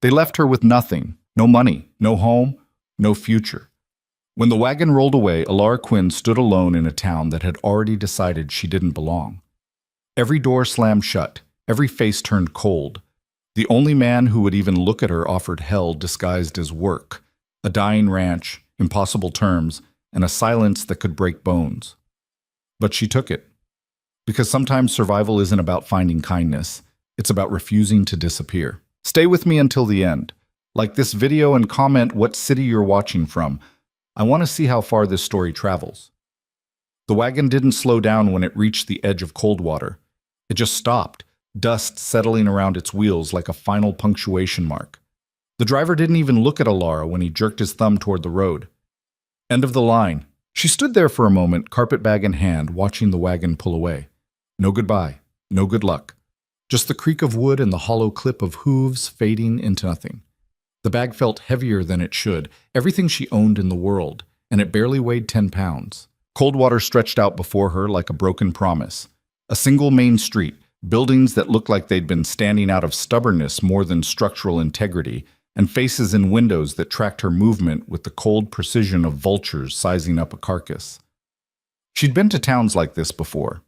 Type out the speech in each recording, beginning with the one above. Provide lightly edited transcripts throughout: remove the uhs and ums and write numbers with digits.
They left her with nothing, no money, no home, no future. When the wagon rolled away, Alara Quinn stood alone in a town that had already decided she didn't belong. Every door slammed shut, every face turned cold. The only man who would even look at her offered hell disguised as work, a dying ranch, impossible terms, and a silence that could break bones. But she took it. Because sometimes survival isn't about finding kindness, it's about refusing to disappear. Stay with me until the end. Like this video and comment what city you're watching from. I want to see how far this story travels. The wagon didn't slow down when it reached the edge of Coldwater. It just stopped, dust settling around its wheels like a final punctuation mark. The driver didn't even look at Alara when he jerked his thumb toward the road. End of the line. She stood there for a moment, carpetbag in hand, watching the wagon pull away. No goodbye, no good luck. Just the creak of wood and the hollow clip of hooves fading into nothing. The bag felt heavier than it should, everything she owned in the world, and it barely weighed 10 pounds. Coldwater stretched out before her like a broken promise. A single main street, buildings that looked like they'd been standing out of stubbornness more than structural integrity, and faces in windows that tracked her movement with the cold precision of vultures sizing up a carcass. She'd been to towns like this before.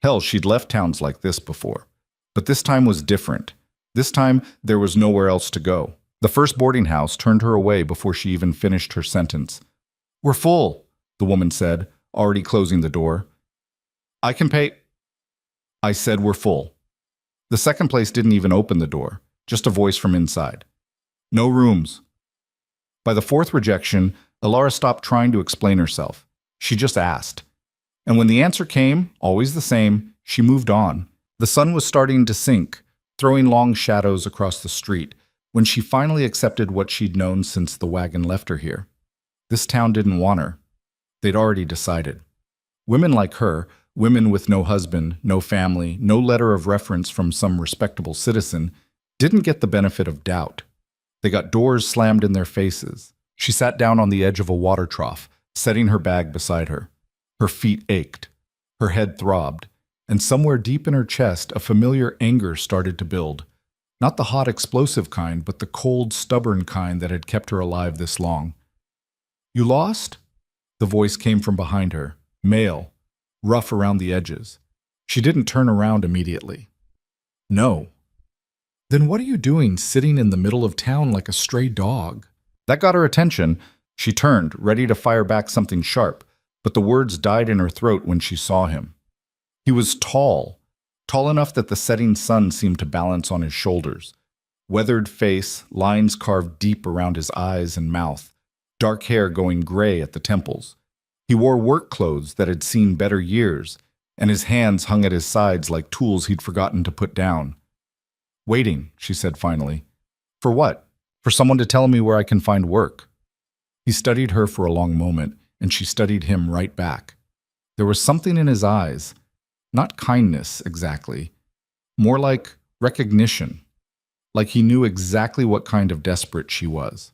Hell, she'd left towns like this before. But this time was different. This time, there was nowhere else to go. The first boarding house turned her away before she even finished her sentence. "We're full," the woman said, already closing the door. "I can pay—" I said we're full. The second place didn't even open the door, just a voice from inside. "No rooms." By the fourth rejection, Alara stopped trying to explain herself. She just asked. And when the answer came, always the same, she moved on. The sun was starting to sink, throwing long shadows across the street, when she finally accepted what she'd known since the wagon left her here. This town didn't want her. They'd already decided. Women like her, women with no husband, no family, no letter of reference from some respectable citizen, didn't get the benefit of doubt. They got doors slammed in their faces. She sat down on the edge of a water trough, setting her bag beside her. Her feet ached. Her head throbbed. And somewhere deep in her chest, a familiar anger started to build. Not the hot, explosive kind, but the cold, stubborn kind that had kept her alive this long. "You lost?" The voice came from behind her, male, rough around the edges. She didn't turn around immediately. "No." "Then what are you doing sitting in the middle of town like a stray dog?" That got her attention. She turned, ready to fire back something sharp, but the words died in her throat when she saw him. He was tall enough that the setting sun seemed to balance on his shoulders. Weathered face, lines carved deep around his eyes and mouth, dark hair going gray at the temples. He wore work clothes that had seen better years, and his hands hung at his sides like tools he'd forgotten to put down. "Waiting," she said finally. "For what? For someone to tell me where I can find work." He studied her for a long moment, and she studied him right back. There was something in his eyes. Not kindness, exactly. More like recognition. Like he knew exactly what kind of desperate she was.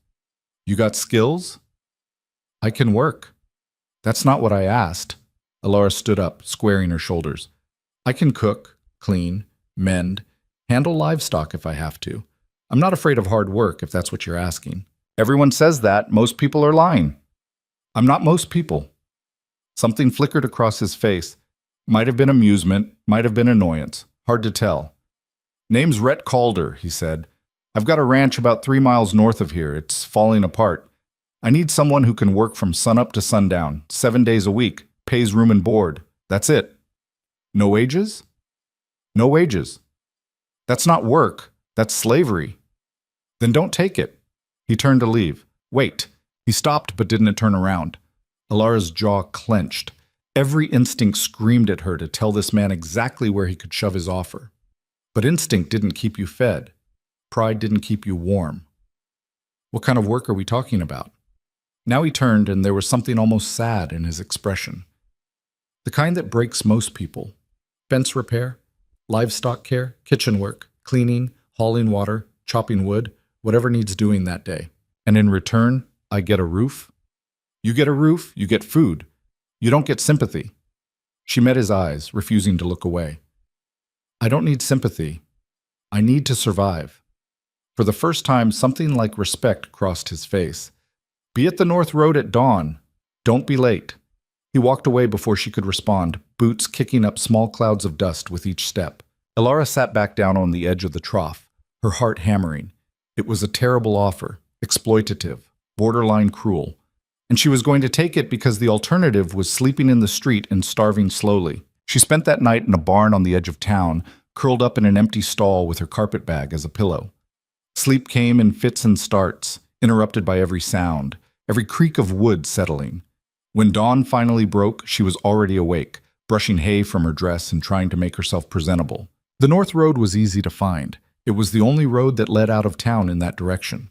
"You got skills?" "I can work." "That's not what I asked." Alara stood up, squaring her shoulders. "I can cook, clean, mend, handle livestock if I have to. I'm not afraid of hard work if that's what you're asking." "Everyone says that. Most people are lying." "I'm not most people." Something flickered across his face. Might have been amusement, might have been annoyance. Hard to tell. "Name's Rhett Calder," he said. "I've got a ranch about 3 miles north of here. It's falling apart. I need someone who can work from sunup to sundown, 7 days a week, pays room and board. That's it." "No wages?" "No wages." "That's not work. That's slavery." "Then don't take it." He turned to leave. "Wait." He stopped but didn't turn around. Alara's jaw clenched. Every instinct screamed at her to tell this man exactly where he could shove his offer. But instinct didn't keep you fed. Pride didn't keep you warm. "What kind of work are we talking about?" Now he turned, and there was something almost sad in his expression. "The kind that breaks most people. Fence repair, livestock care, kitchen work, cleaning, hauling water, chopping wood, whatever needs doing that day. And in return, I get a roof." "You get a roof, you get food. You don't get sympathy." She met his eyes, refusing to look away. "I don't need sympathy. I need to survive." For the first time, something like respect crossed his face. "Be at the North Road at dawn. Don't be late." He walked away before she could respond, boots kicking up small clouds of dust with each step. Elara sat back down on the edge of the trough, her heart hammering. It was a terrible offer, exploitative, borderline cruel. And she was going to take it because the alternative was sleeping in the street and starving slowly. She spent that night in a barn on the edge of town, curled up in an empty stall with her carpet bag as a pillow. Sleep came in fits and starts, interrupted by every sound, every creak of wood settling. When dawn finally broke, she was already awake, brushing hay from her dress and trying to make herself presentable. The North Road was easy to find. It was the only road that led out of town in that direction.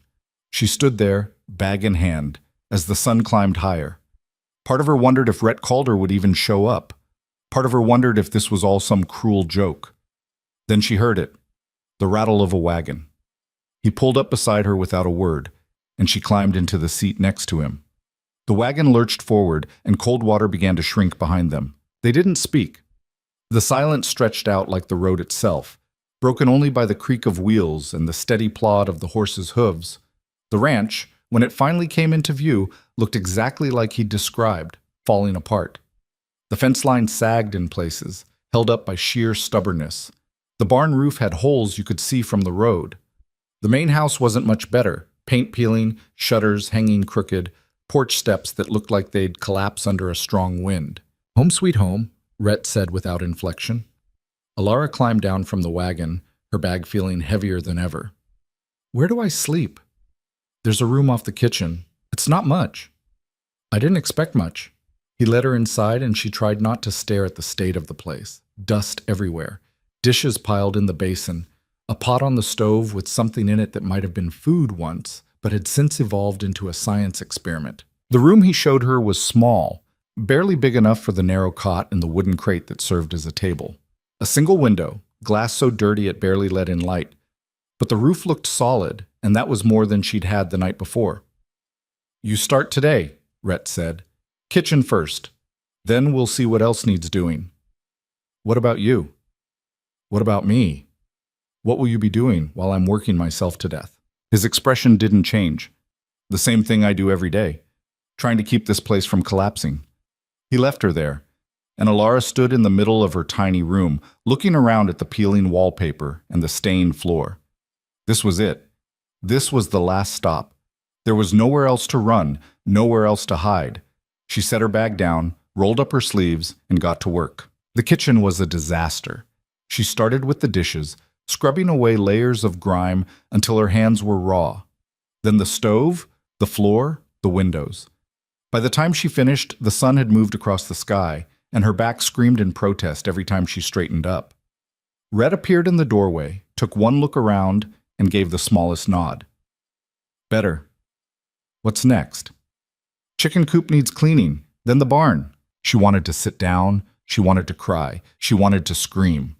She stood there, bag in hand, as the sun climbed higher. Part of her wondered if Rhett Calder would even show up. Part of her wondered if this was all some cruel joke. Then she heard it, the rattle of a wagon. He pulled up beside her without a word, and she climbed into the seat next to him. The wagon lurched forward, and cold water began to shrink behind them. They didn't speak. The silence stretched out like the road itself, broken only by the creak of wheels and the steady plod of the horses' hooves. The ranch, when it finally came into view, looked exactly like he'd described, falling apart. The fence line sagged in places, held up by sheer stubbornness. The barn roof had holes you could see from the road. The main house wasn't much better, paint peeling, shutters hanging crooked, porch steps that looked like they'd collapse under a strong wind. "Home sweet home," Rhett said without inflection. Elara climbed down from the wagon, her bag feeling heavier than ever. "Where do I sleep?" "There's a room off the kitchen. It's not much." "I didn't expect much." He led her inside and she tried not to stare at the state of the place. Dust everywhere, dishes piled in the basin, a pot on the stove with something in it that might have been food once, but had since evolved into a science experiment. The room he showed her was small, barely big enough for the narrow cot and the wooden crate that served as a table. A single window, glass so dirty it barely let in light. But the roof looked solid, and that was more than she'd had the night before. "You start today," Rhett said. "Kitchen first. Then we'll see what else needs doing." "What about you?" "What about me? What will you be doing while I'm working myself to death?" His expression didn't change. "The same thing I do every day, trying to keep this place from collapsing." He left her there, and Elara stood in the middle of her tiny room, looking around at the peeling wallpaper and the stained floor. This was it. This was the last stop. There was nowhere else to run, nowhere else to hide. She set her bag down, rolled up her sleeves, and got to work. The kitchen was a disaster. She started with the dishes, scrubbing away layers of grime until her hands were raw. Then the stove, the floor, the windows. By the time she finished, the sun had moved across the sky, and her back screamed in protest every time she straightened up. Rhett appeared in the doorway, took one look around, and gave the smallest nod. "Better. What's next?" "Chicken coop needs cleaning, then the barn." She wanted to sit down, she wanted to cry, she wanted to scream.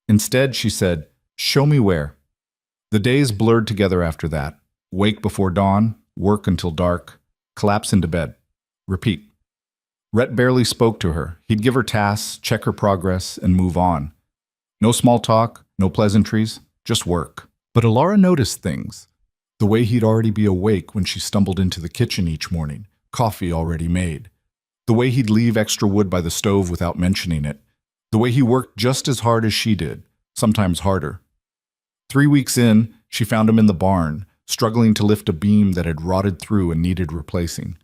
Instead, she said, "Show me where." The days blurred together after that. Wake before dawn, work until dark, collapse into bed. Repeat. Rhett barely spoke to her. He'd give her tasks, check her progress, and move on. No small talk, no pleasantries, just work. But Elara noticed things. The way he'd already be awake when she stumbled into the kitchen each morning, coffee already made. The way he'd leave extra wood by the stove without mentioning it. The way he worked just as hard as she did, sometimes harder. 3 weeks in, she found him in the barn, struggling to lift a beam that had rotted through and needed replacing.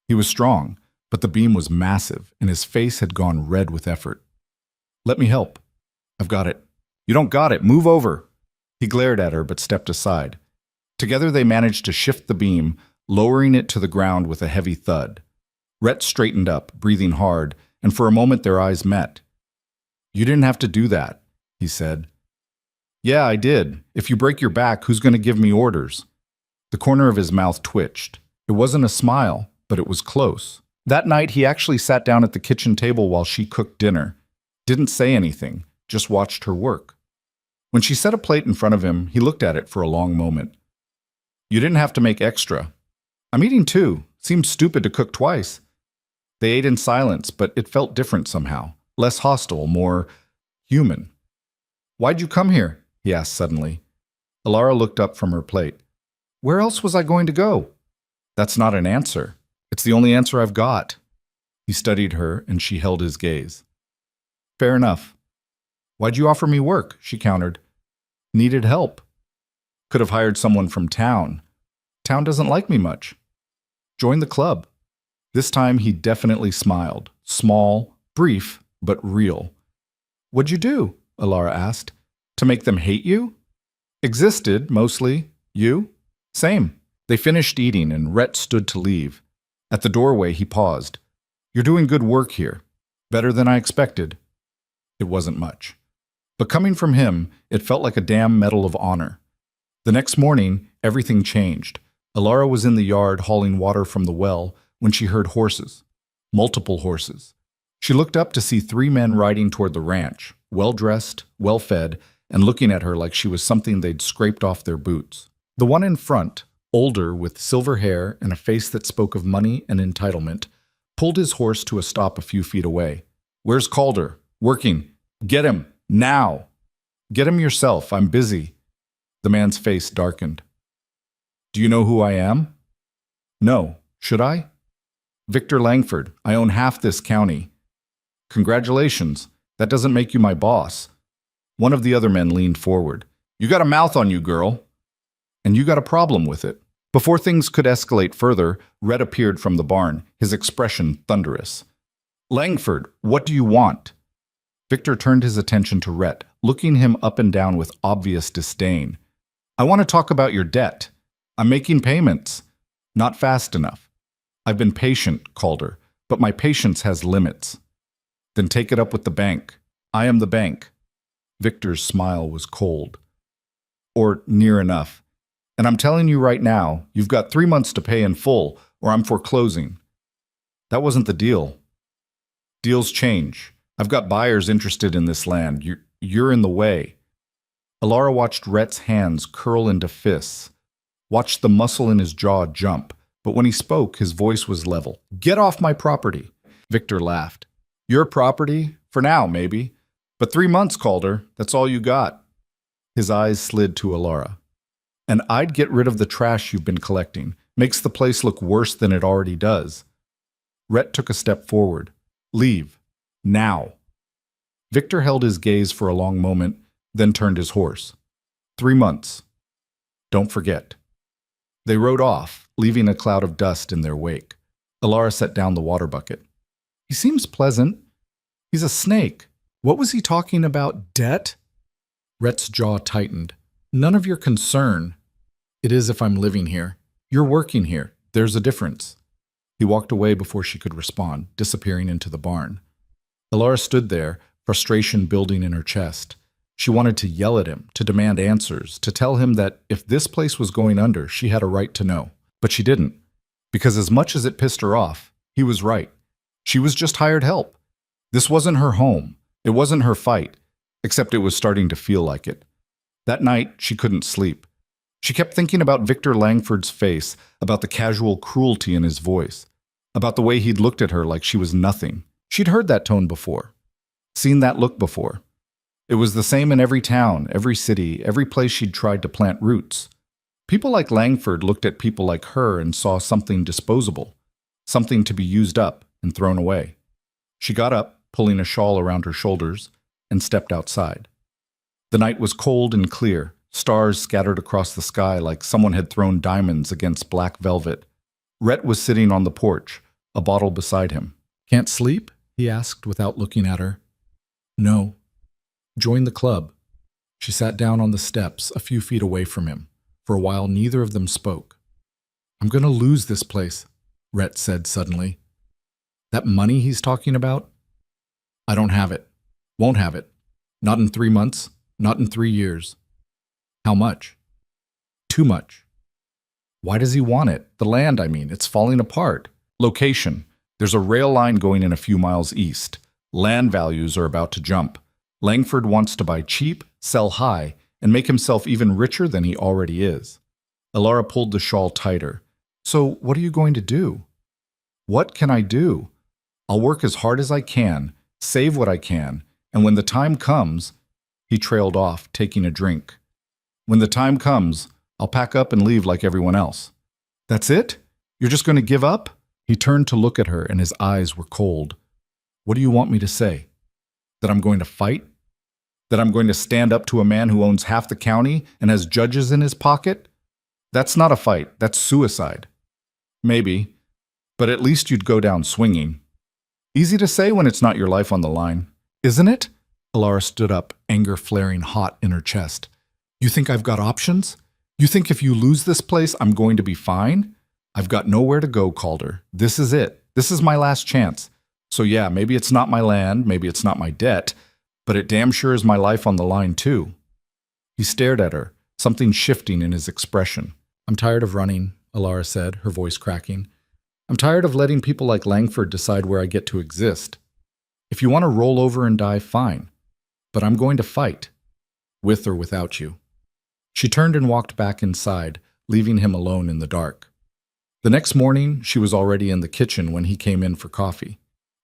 He was strong, but the beam was massive, and his face had gone red with effort. "Let me help." "I've got it." "You don't got it. Move over." He glared at her but stepped aside. Together they managed to shift the beam, lowering it to the ground with a heavy thud. Rhett straightened up, breathing hard, and for a moment their eyes met. "You didn't have to do that," he said. "Yeah, I did. If you break your back, who's going to give me orders?" The corner of his mouth twitched. It wasn't a smile, but it was close. That night, he actually sat down at the kitchen table while she cooked dinner. Didn't say anything, just watched her work. When she set a plate in front of him, he looked at it for a long moment. "You didn't have to make extra." "I'm eating too. Seems stupid to cook twice." They ate in silence, but it felt different somehow. Less hostile, more human. "Why'd you come here?" he asked suddenly. Alara looked up from her plate. Where else was I going to go? That's not an answer. It's the only answer I've got. He studied her, and she held his gaze. Fair enough. Why'd you offer me work? She countered. Needed help. Could have hired someone from town. Town doesn't like me much. Join the club. This time he definitely smiled. Small, brief, but real. What'd you do? Alara asked. To make them hate you? Existed, mostly. You? Same. They finished eating, and Rhett stood to leave. At the doorway, he paused. You're doing good work here. Better than I expected. It wasn't much. But coming from him, it felt like a damn medal of honor. The next morning, everything changed. Alara was in the yard hauling water from the well when she heard horses. Multiple horses. She looked up to see 3 men riding toward the ranch, well-dressed, well-fed, and looking at her like she was something they'd scraped off their boots. The one in front, older with silver hair and a face that spoke of money and entitlement, pulled his horse to a stop a few feet away. Where's Calder? Working. Get him. Now. Get him yourself. I'm busy. The man's face darkened. Do you know who I am? No. Should I? Victor Langford. I own half this county. Congratulations. That doesn't make you my boss. One of the other men leaned forward. You got a mouth on you, girl. And you got a problem with it. Before things could escalate further, Rhett appeared from the barn, his expression thunderous. Langford, what do you want? Victor turned his attention to Rhett, looking him up and down with obvious disdain. I want to talk about your debt. I'm making payments. Not fast enough. I've been patient, Calder, but my patience has limits. Then take it up with the bank. I am the bank. Victor's smile was cold. Or near enough. And I'm telling you right now, you've got 3 months to pay in full, or I'm foreclosing. That wasn't the deal. Deals change. I've got buyers interested in this land. You're in the way. Alara watched Rhett's hands curl into fists, watched the muscle in his jaw jump, but when he spoke, his voice was level. Get off my property. Victor laughed. Your property? For now, maybe. But 3 months, Calder. That's all you got. His eyes slid to Alara. And I'd get rid of the trash you've been collecting. Makes the place look worse than it already does. Rhett took a step forward. Leave. Now. Victor held his gaze for a long moment, then turned his horse. 3 months. Don't forget. They rode off, leaving a cloud of dust in their wake. Alara set down the water bucket. He seems pleasant. He's a snake. What was he talking about? Debt? Rhett's jaw tightened. None of your concern. It is if I'm living here. You're working here. There's a difference. He walked away before she could respond, disappearing into the barn. Alara stood there, frustration building in her chest. She wanted to yell at him, to demand answers, to tell him that if this place was going under, she had a right to know. But she didn't, because as much as it pissed her off, he was right. She was just hired help. This wasn't her home. It wasn't her fight, except it was starting to feel like it. That night, she couldn't sleep. She kept thinking about Victor Langford's face, about the casual cruelty in his voice, about the way he'd looked at her like she was nothing. She'd heard that tone before, seen that look before. It was the same in every town, every city, every place she'd tried to plant roots. People like Langford looked at people like her and saw something disposable, something to be used up and thrown away. She got up, pulling a shawl around her shoulders, and stepped outside. The night was cold and clear, stars scattered across the sky like someone had thrown diamonds against black velvet. Rhett was sitting on the porch, a bottle beside him. Can't sleep? He asked without looking at her. No. Join the club. She sat down on the steps a few feet away from him. For a while, neither of them spoke. I'm going to lose this place, Rhett said suddenly. That money he's talking about? I don't have it. Won't have it. Not in 3 months. Not in 3 years. How much? Too much. Why does he want it? The land, I mean. It's falling apart. Location. There's a rail line going in a few miles east. Land values are about to jump. Langford wants to buy cheap, sell high, and make himself even richer than he already is. Alara pulled the shawl tighter. So what are you going to do? What can I do? I'll work as hard as I can, save what I can, and when the time comes, he trailed off, taking a drink. When the time comes, I'll pack up and leave like everyone else. That's it? You're just going to give up? He turned to look at her and his eyes were cold. What do you want me to say? That I'm going to fight? That I'm going to stand up to a man who owns half the county and has judges in his pocket? That's not a fight, that's suicide. Maybe, but at least you'd go down swinging. Easy to say when it's not your life on the line, isn't it? Alara stood up, anger flaring hot in her chest. You think I've got options? You think if you lose this place, I'm going to be fine? I've got nowhere to go, Calder. This is it. This is my last chance. So yeah, maybe it's not my land, maybe it's not my debt, but it damn sure is my life on the line too. He stared at her, something shifting in his expression. I'm tired of running, Alara said, her voice cracking. I'm tired of letting people like Langford decide where I get to exist. If you want to roll over and die, fine. But I'm going to fight, with or without you. She turned and walked back inside, leaving him alone in the dark. The next morning, she was already in the kitchen when he came in for coffee.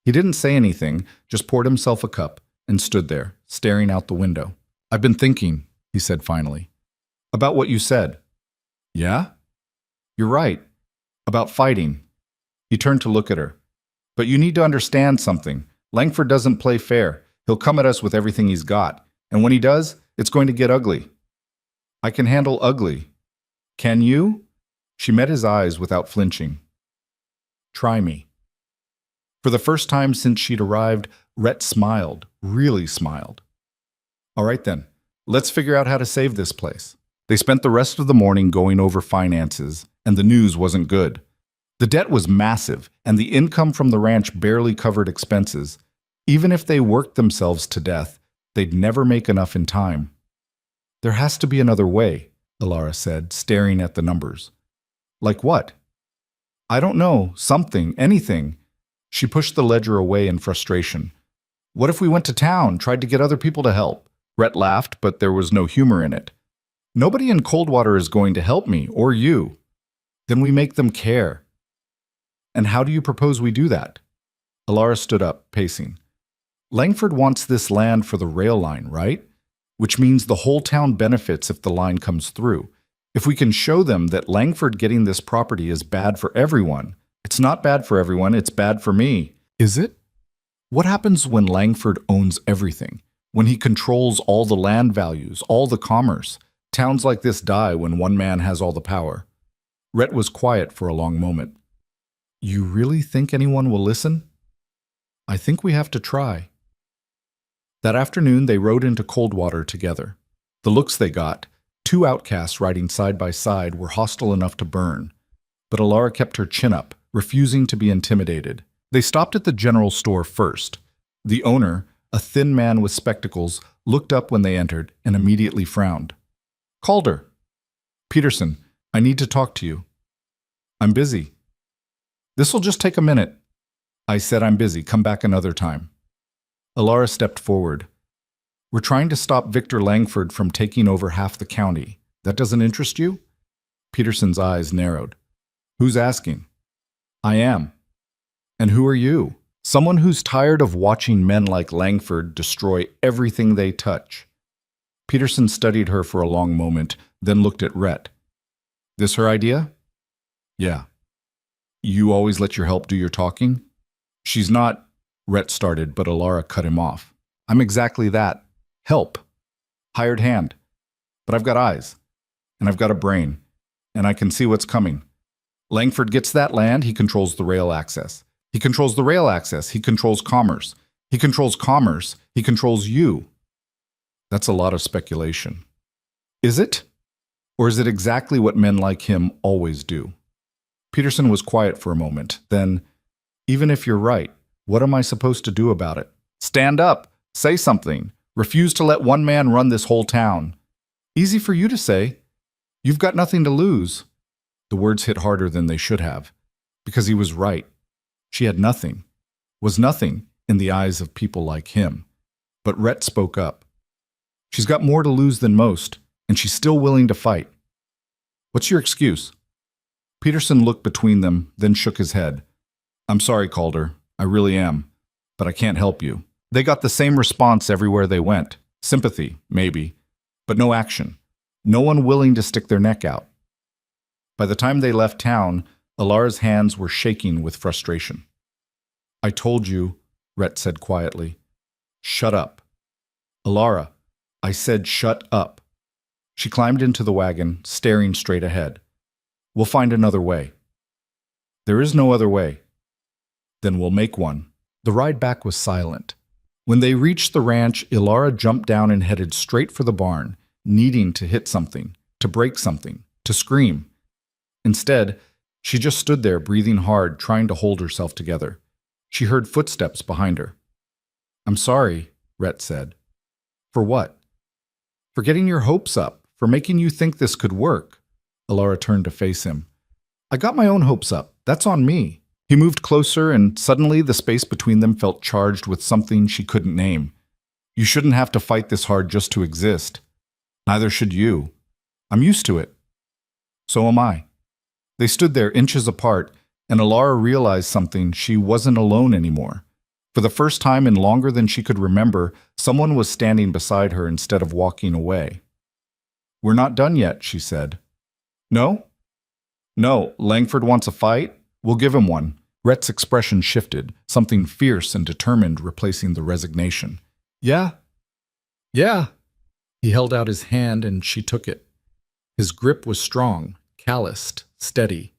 He didn't say anything, just poured himself a cup and stood there, staring out the window. I've been thinking, he said finally, about what you said. Yeah? You're right. About fighting. He turned to look at her. But you need to understand something. Langford doesn't play fair. He'll come at us with everything he's got. And when he does, it's going to get ugly. I can handle ugly. Can you? She met his eyes without flinching. Try me. For the first time since she'd arrived, Rhett smiled, really smiled. All right then, let's figure out how to save this place. They spent the rest of the morning going over finances, and the news wasn't good. The debt was massive, and the income from the ranch barely covered expenses. Even if they worked themselves to death, they'd never make enough in time. There has to be another way, Alara said, staring at the numbers. Like what? I don't know, something, anything. She pushed the ledger away in frustration. What if we went to town, tried to get other people to help? Rhett laughed, but there was no humor in it. Nobody in Coldwater is going to help me, or you. Then we make them care. And how do you propose we do that? Alara stood up, pacing. Langford wants this land for the rail line, right? Which means the whole town benefits if the line comes through. If we can show them that Langford getting this property is bad for everyone, it's not bad for everyone, it's bad for me. Is it? What happens when Langford owns everything? When he controls all the land values, all the commerce? Towns like this die when one man has all the power. Rhett was quiet for a long moment. You really think anyone will listen? I think we have to try. That afternoon, they rode into Coldwater together. The looks they got, two outcasts riding side by side, were hostile enough to burn. But Alara kept her chin up, refusing to be intimidated. They stopped at the general store first. The owner, a thin man with spectacles, looked up when they entered and immediately frowned. Calder. Peterson, I need to talk to you. I'm busy. This'll just take a minute. I said I'm busy. Come back another time. Alara stepped forward. We're trying to stop Victor Langford from taking over half the county. That doesn't interest you? Peterson's eyes narrowed. Who's asking? I am. And who are you? Someone who's tired of watching men like Langford destroy everything they touch. Peterson studied her for a long moment, then looked at Rhett. This her idea? Yeah. You always let your help do your talking? She's not, Rhett started, but Alara cut him off. I'm exactly that. Help. Hired hand. But I've got eyes. And I've got a brain. And I can see what's coming. Langford gets that land, he controls the rail access. He controls the rail access, he controls commerce. He controls commerce, he controls you. That's a lot of speculation. Is it? Or is it exactly what men like him always do? Peterson was quiet for a moment. Then, even if you're right, what am I supposed to do about it? Stand up. Say something. Refuse to let one man run this whole town. Easy for you to say. You've got nothing to lose. The words hit harder than they should have, because he was right. She had nothing, was nothing in the eyes of people like him. But Rhett spoke up. She's got more to lose than most, and she's still willing to fight. What's your excuse? Peterson looked between them, then shook his head. I'm sorry, Calder. I really am. But I can't help you. They got the same response everywhere they went. Sympathy, maybe, but no action. no one willing to stick their neck out. By the time they left town, Alara's hands were shaking with frustration. "I told you," Rhett said quietly. "Shut up." "Alara, I said shut up." She climbed into the wagon, staring straight ahead. "We'll find another way." "There is no other way." "Then we'll make one." The ride back was silent. When they reached the ranch, Alara jumped down and headed straight for the barn, needing to hit something, to break something, to scream. Instead, she just stood there, breathing hard, trying to hold herself together. She heard footsteps behind her. "I'm sorry," Rhett said. "For what?" "For getting your hopes up, for making you think this could work." Alara turned to face him. "I got my own hopes up. That's on me." He moved closer, and suddenly the space between them felt charged with something she couldn't name. "You shouldn't have to fight this hard just to exist. Neither should you. I'm used to it." "So am I." They stood there inches apart, and Alara realized something: she wasn't alone anymore. For the first time in longer than she could remember, someone was standing beside her instead of walking away. "We're not done yet," she said. "No?" "No, Langford wants a fight? We'll give him one." Rhett's expression shifted, something fierce and determined replacing the resignation. "Yeah." "Yeah." He held out his hand and she took it. His grip was strong, calloused, steady.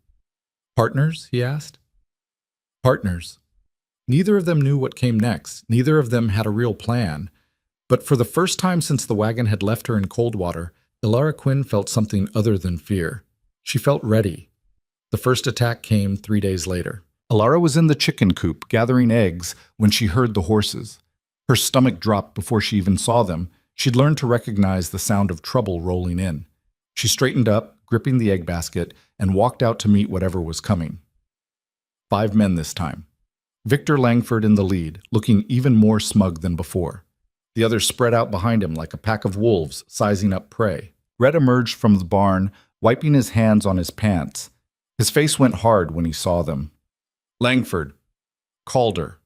"Partners?" he asked. "Partners." Neither of them knew what came next. Neither of them had a real plan. But for the first time since the wagon had left her in Coldwater, Alara Quinn felt something other than fear. She felt ready. The first attack came 3 days later. Alara was in the chicken coop gathering eggs when she heard the horses. Her stomach dropped before she even saw them. She'd learned to recognize the sound of trouble rolling in. She straightened up, gripping the egg basket, and walked out to meet whatever was coming. 5 men this time. Victor Langford in the lead, looking even more smug than before. The others spread out behind him like a pack of wolves, sizing up prey. Rhett emerged from the barn, wiping his hands on his pants. His face went hard when he saw them. "Langford." "Calder."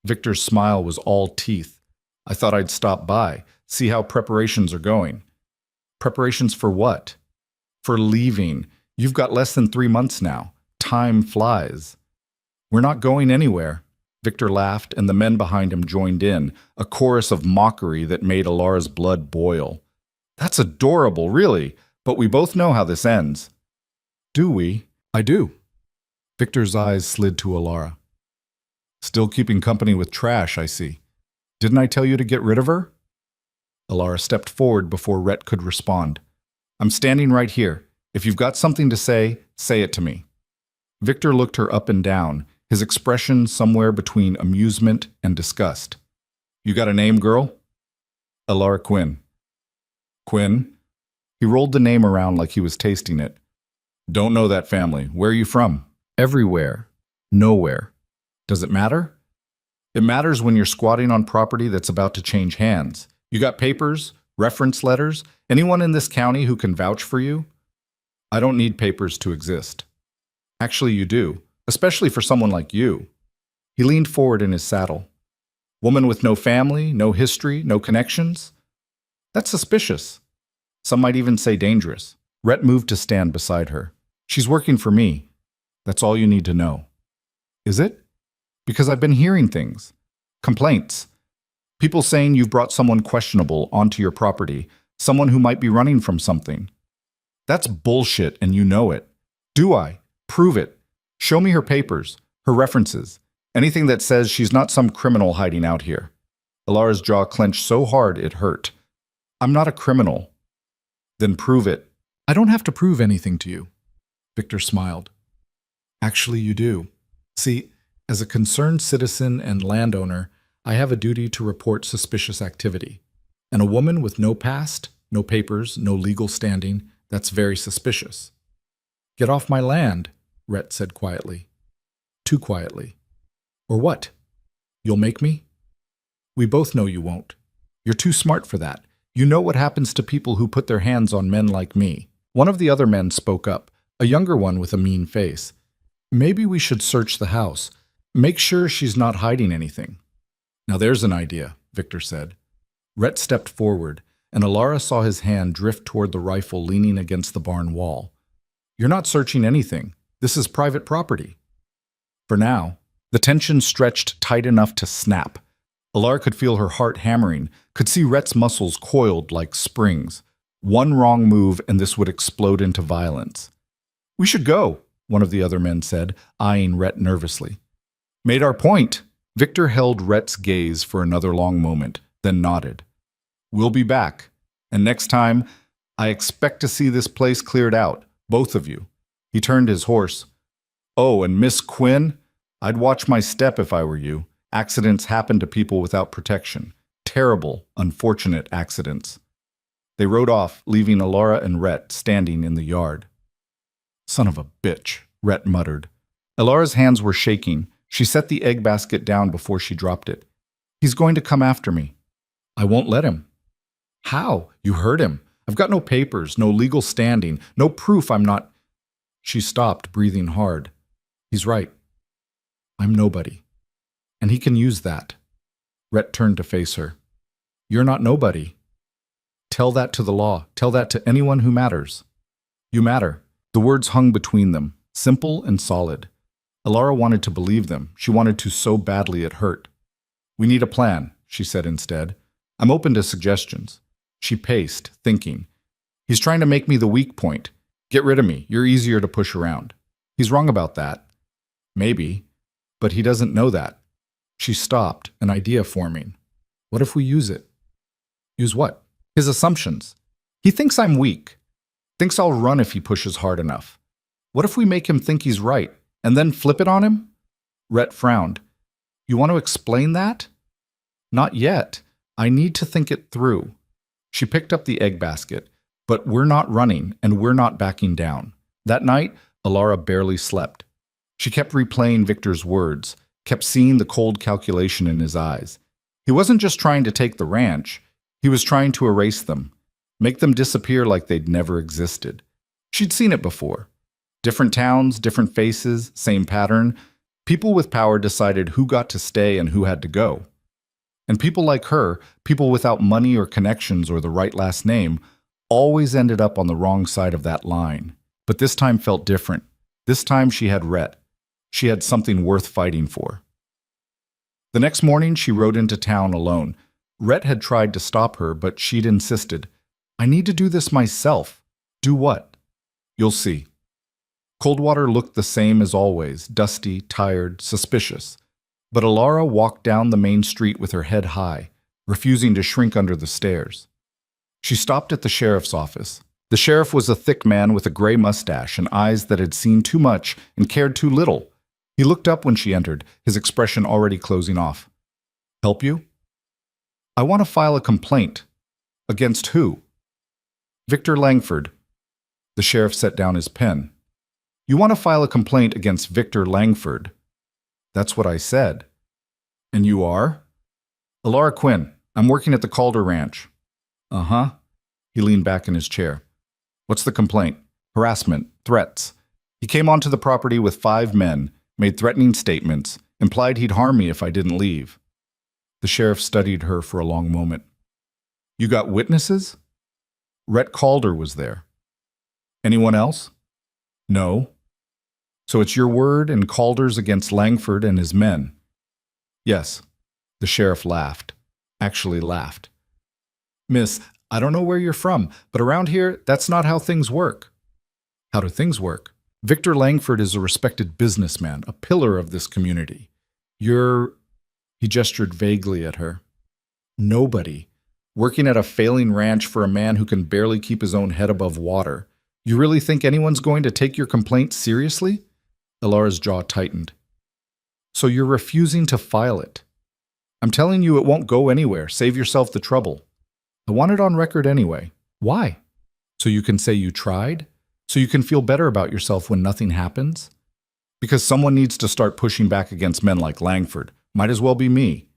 Victor's smile was all teeth. "I thought I'd stop by, see how preparations are going." "Preparations for what?" "For leaving. You've got less than 3 months now. Time flies." "We're not going anywhere." Victor laughed, and the men behind him joined in, a chorus of mockery that made Alara's blood boil. "That's adorable, really, but we both know how this ends." "Do we?" "I do." Victor's eyes slid to Alara. "Still keeping company with trash, I see. Didn't I tell you to get rid of her?" Alara stepped forward before Rhett could respond. "I'm standing right here. If you've got something to say it to me." Victor looked her up and down, his expression somewhere between amusement and disgust. "You got a name, girl?" "Alara Quinn." "Quinn?" He rolled the name around like he was tasting it. "Don't know that family. Where are you from?" "Everywhere. Nowhere." "Does it matter?" "It matters when you're squatting on property that's about to change hands. You got papers, reference letters, anyone in this county who can vouch for you?" "I don't need papers to exist." "Actually, you do, especially for someone like you." He leaned forward in his saddle. "Woman with no family, no history, no connections? That's suspicious. Some might even say dangerous." Rhett moved to stand beside her. "She's working for me. That's all you need to know." "Is it?" "Because I've been hearing things. Complaints. People saying you've brought someone questionable onto your property, someone who might be running from something." "That's bullshit, and you know it." "Do I? Prove it. Show me her papers, her references, anything that says she's not some criminal hiding out here." Alara's jaw clenched so hard it hurt. "I'm not a criminal." "Then prove it." "I don't have to prove anything to you." Victor smiled. "Actually, you do. See, as a concerned citizen and landowner, I have a duty to report suspicious activity. And a woman with no past, no papers, no legal standing, that's very suspicious." "Get off my land," Rhett said quietly. Too quietly. "Or what? You'll make me?" "We both know you won't. You're too smart for that. You know what happens to people who put their hands on men like me." One of the other men spoke up, a younger one with a mean face. "Maybe we should search the house. Make sure she's not hiding anything." "Now there's an idea," Victor said. Rhett stepped forward. and Alara saw his hand drift toward the rifle leaning against the barn wall. "You're not searching anything. This is private property." For now, the tension stretched tight enough to snap. Alara could feel her heart hammering, could see Rhett's muscles coiled like springs. One wrong move and this would explode into violence. "We should go," one of the other men said, eyeing Rhett nervously. "Made our point." Victor held Rhett's gaze for another long moment, then nodded. "We'll be back. And next time, I expect to see this place cleared out, both of you." He turned his horse. "Oh, and Miss Quinn, I'd watch my step if I were you. Accidents happen to people without protection. Terrible, unfortunate accidents." They rode off, leaving Alara and Rhett standing in the yard. "Son of a bitch," Rhett muttered. Alara's hands were shaking. She set the egg basket down before she dropped it. "He's going to come after me." "I won't let him." "How? You heard him. I've got no papers, no legal standing, no proof I'm not—" She stopped, breathing hard. "He's right. I'm nobody. And he can use that." Rhett turned to face her. "You're not nobody. Tell that to the law. Tell that to anyone who matters. You matter." The words hung between them, simple and solid. Alara wanted to believe them. She wanted to so badly it hurt. "We need a plan," she said instead. "I'm open to suggestions." She paced, thinking. "He's trying to make me the weak point. Get rid of me. You're easier to push around. He's wrong about that. Maybe. But he doesn't know that." She stopped, an idea forming. "What if we use it?" "Use what?" "His assumptions. He thinks I'm weak. Thinks I'll run if he pushes hard enough. What if we make him think he's right, and then flip it on him?" Rhett frowned. "You want to explain that?" "Not yet. I need to think it through." She picked up the egg basket. "But we're not running, and we're not backing down." That night, Alara barely slept. She kept replaying Victor's words, kept seeing the cold calculation in his eyes. He wasn't just trying to take the ranch. He was trying to erase them, make them disappear like they'd never existed. She'd seen it before. Different towns, different faces, same pattern. People with power decided who got to stay and who had to go. And people like her, people without money or connections or the right last name, always ended up on the wrong side of that line. But this time felt different. This time she had Rhett. She had something worth fighting for. The next morning, she rode into town alone. Rhett had tried to stop her, but she'd insisted. "I need to do this myself." "Do what?" "You'll see." Coldwater looked the same as always, dusty, tired, suspicious. But Alara walked down the main street with her head high, refusing to shrink under the stairs. She stopped at the sheriff's office. The sheriff was a thick man with a gray mustache and eyes that had seen too much and cared too little. He looked up when she entered, his expression already closing off. "Help you?" "I want to file a complaint." "Against who?" "Victor Langford." The sheriff set down his pen. "You want to file a complaint against Victor Langford?" "That's what I said." "And you are?" "Alara Quinn. I'm working at the Calder Ranch." "Uh-huh." He leaned back in his chair. "What's the complaint?" "Harassment. Threats. He came onto the property with 5 men, made threatening statements, implied he'd harm me if I didn't leave." The sheriff studied her for a long moment. "You got witnesses?" "Rhett Calder was there." "Anyone else?" "No." "So it's your word and Calder's against Langford and his men?" "Yes." The sheriff laughed. Actually laughed. "Miss, I don't know where you're from, but around here, that's not how things work." "How do things work?" "Victor Langford is a respected businessman, a pillar of this community. You're—" He gestured vaguely at her. "Nobody. Working at a failing ranch for a man who can barely keep his own head above water. You really think anyone's going to take your complaint seriously?" Alara's jaw tightened. "So you're refusing to file it?" "I'm telling you it won't go anywhere. Save yourself the trouble." "I want it on record anyway." "Why?" "So you can say you tried? So you can feel better about yourself when nothing happens?" "Because someone needs to start pushing back against men like Langford. Might as well be me."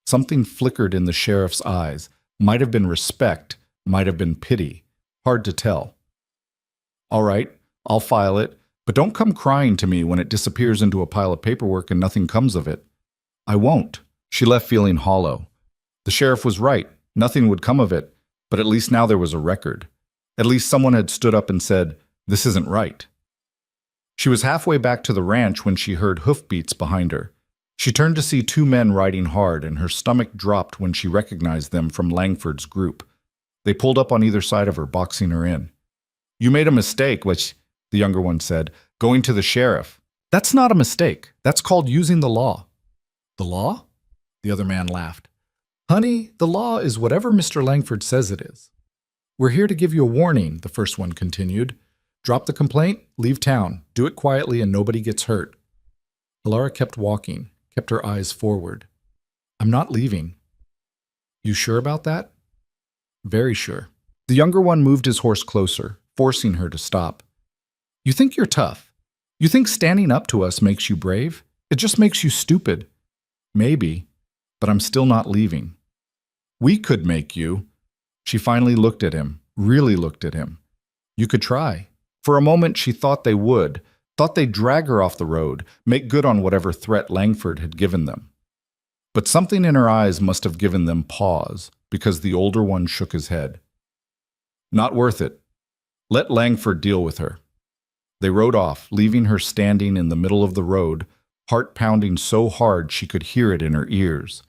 Something flickered in the sheriff's eyes. Might have been respect, might have been pity. Hard to tell. "All right, I'll file it, but don't come crying to me when it disappears into a pile of paperwork and nothing comes of it." "I won't." She left feeling hollow. The sheriff was right. Nothing would come of it. But at least now there was a record. At least someone had stood up and said, "This isn't right." She was halfway back to the ranch when she heard hoofbeats behind her. She turned to see two men riding hard, and her stomach dropped when she recognized them from Langford's group. They pulled up on either side of her, boxing her in. "You made a mistake," which the younger one said, "going to the sheriff." "That's not a mistake. That's called using the law." "The law?" The other man laughed. "Honey, the law is whatever Mr. Langford says it is." "We're here to give you a warning," the first one continued. "Drop the complaint, leave town. Do it quietly and nobody gets hurt." Alara kept walking, kept her eyes forward. "I'm not leaving." "You sure about that?" "Very sure." The younger one moved his horse closer, forcing her to stop. "You think you're tough. You think standing up to us makes you brave? It just makes you stupid." "Maybe, but I'm still not leaving." "We could make you." She finally looked at him, really looked at him. "You could try." For a moment she thought they would, thought they'd drag her off the road, make good on whatever threat Langford had given them. But something in her eyes must have given them pause, because the older one shook his head. "Not worth it. Let Langford deal with her." They rode off, leaving her standing in the middle of the road, heart pounding so hard she could hear it in her ears.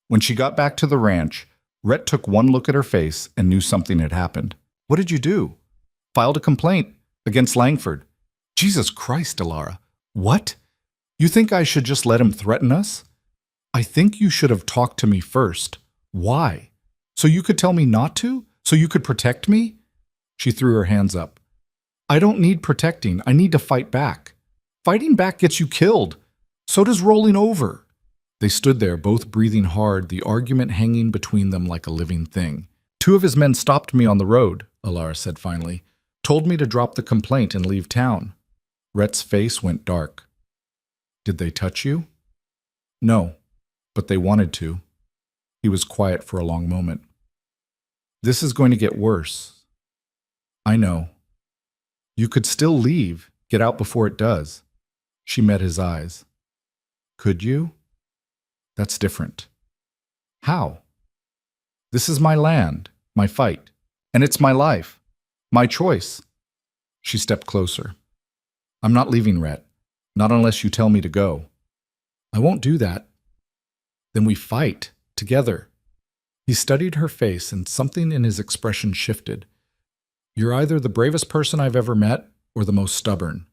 When she got back to the ranch, Rhett took one look at her face and knew something had happened. "What did you do?" "Filed a complaint against Langford." "Jesus Christ, Alara. What? You think I should just let him threaten us?" "I think you should have talked to me first." "Why? So you could tell me not to? So you could protect me?" She threw her hands up. "I don't need protecting. I need to fight back. Fighting back gets you killed. So does rolling over." They stood there, both breathing hard, the argument hanging between them like a living thing. "Two of his men stopped me on the road," Alara said finally. "Told me to drop the complaint and leave town." Rhett's face went dark. "Did they touch you?" "No, but they wanted to." He was quiet for a long moment. "This is going to get worse." "I know. You could still leave, get out before it does." She met his eyes. "Could you?" "That's different." "How?" "This is my land, my fight, and it's my life, my choice." She stepped closer. "I'm not leaving, Rhett, not unless you tell me to go." "I won't do that." "Then we fight, together." He studied her face and something in his expression shifted. "You're either the bravest person I've ever met or the most stubborn.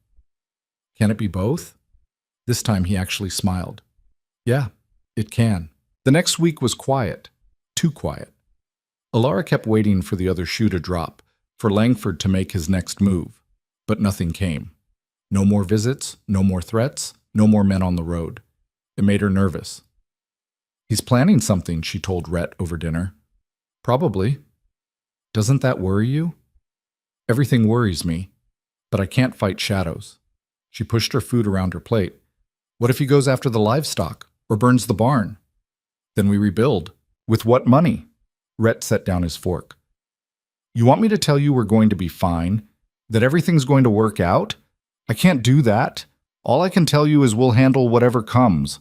Can it be both?" This time he actually smiled. "Yeah, it can." The next week was quiet, too quiet. Alara kept waiting for the other shoe to drop, for Langford to make his next move, but nothing came. No more visits, no more threats, no more men on the road. It made her nervous. "He's planning something," she told Rhett over dinner. "Probably." "Doesn't that worry you?" "Everything worries me, but I can't fight shadows." She pushed her food around her plate. "What if he goes after the livestock, or burns the barn?" "Then we rebuild. With what money?" Rhett set down his fork. "You want me to tell you we're going to be fine? That everything's going to work out? I can't do that. All I can tell you is we'll handle whatever comes."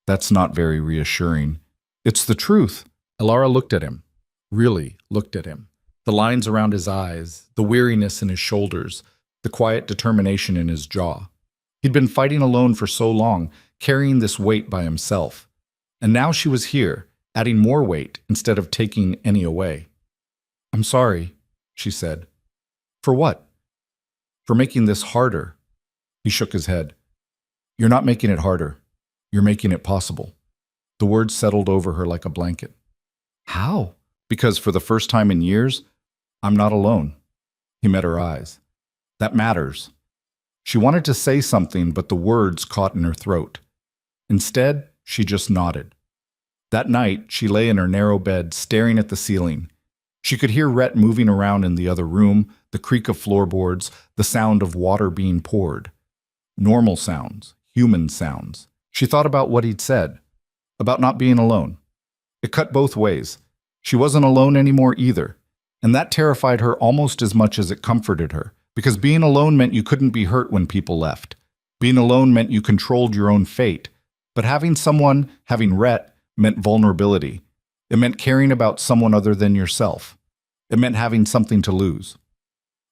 That's not very reassuring. "It's the truth." Alara looked at him. Really looked at him. The lines around his eyes, the weariness in his shoulders, the quiet determination in his jaw. He'd been fighting alone for so long, carrying this weight by himself. And now she was here, adding more weight instead of taking any away. "I'm sorry," she said. "For what?" "For making this harder." He shook his head. "You're not making it harder. You're making it possible." The words settled over her like a blanket. "How?" "Because for the first time in years, I'm not alone." He met her eyes. "That matters." She wanted to say something, but the words caught in her throat. Instead, she just nodded. That night, she lay in her narrow bed, staring at the ceiling. She could hear Rhett moving around in the other room, the creak of floorboards, the sound of water being poured. Normal sounds, human sounds. She thought about what he'd said, about not being alone. It cut both ways. She wasn't alone anymore either, and that terrified her almost as much as it comforted her, because being alone meant you couldn't be hurt when people left. Being alone meant you controlled your own fate, but having someone, having Rhett, meant vulnerability. It meant caring about someone other than yourself. It meant having something to lose.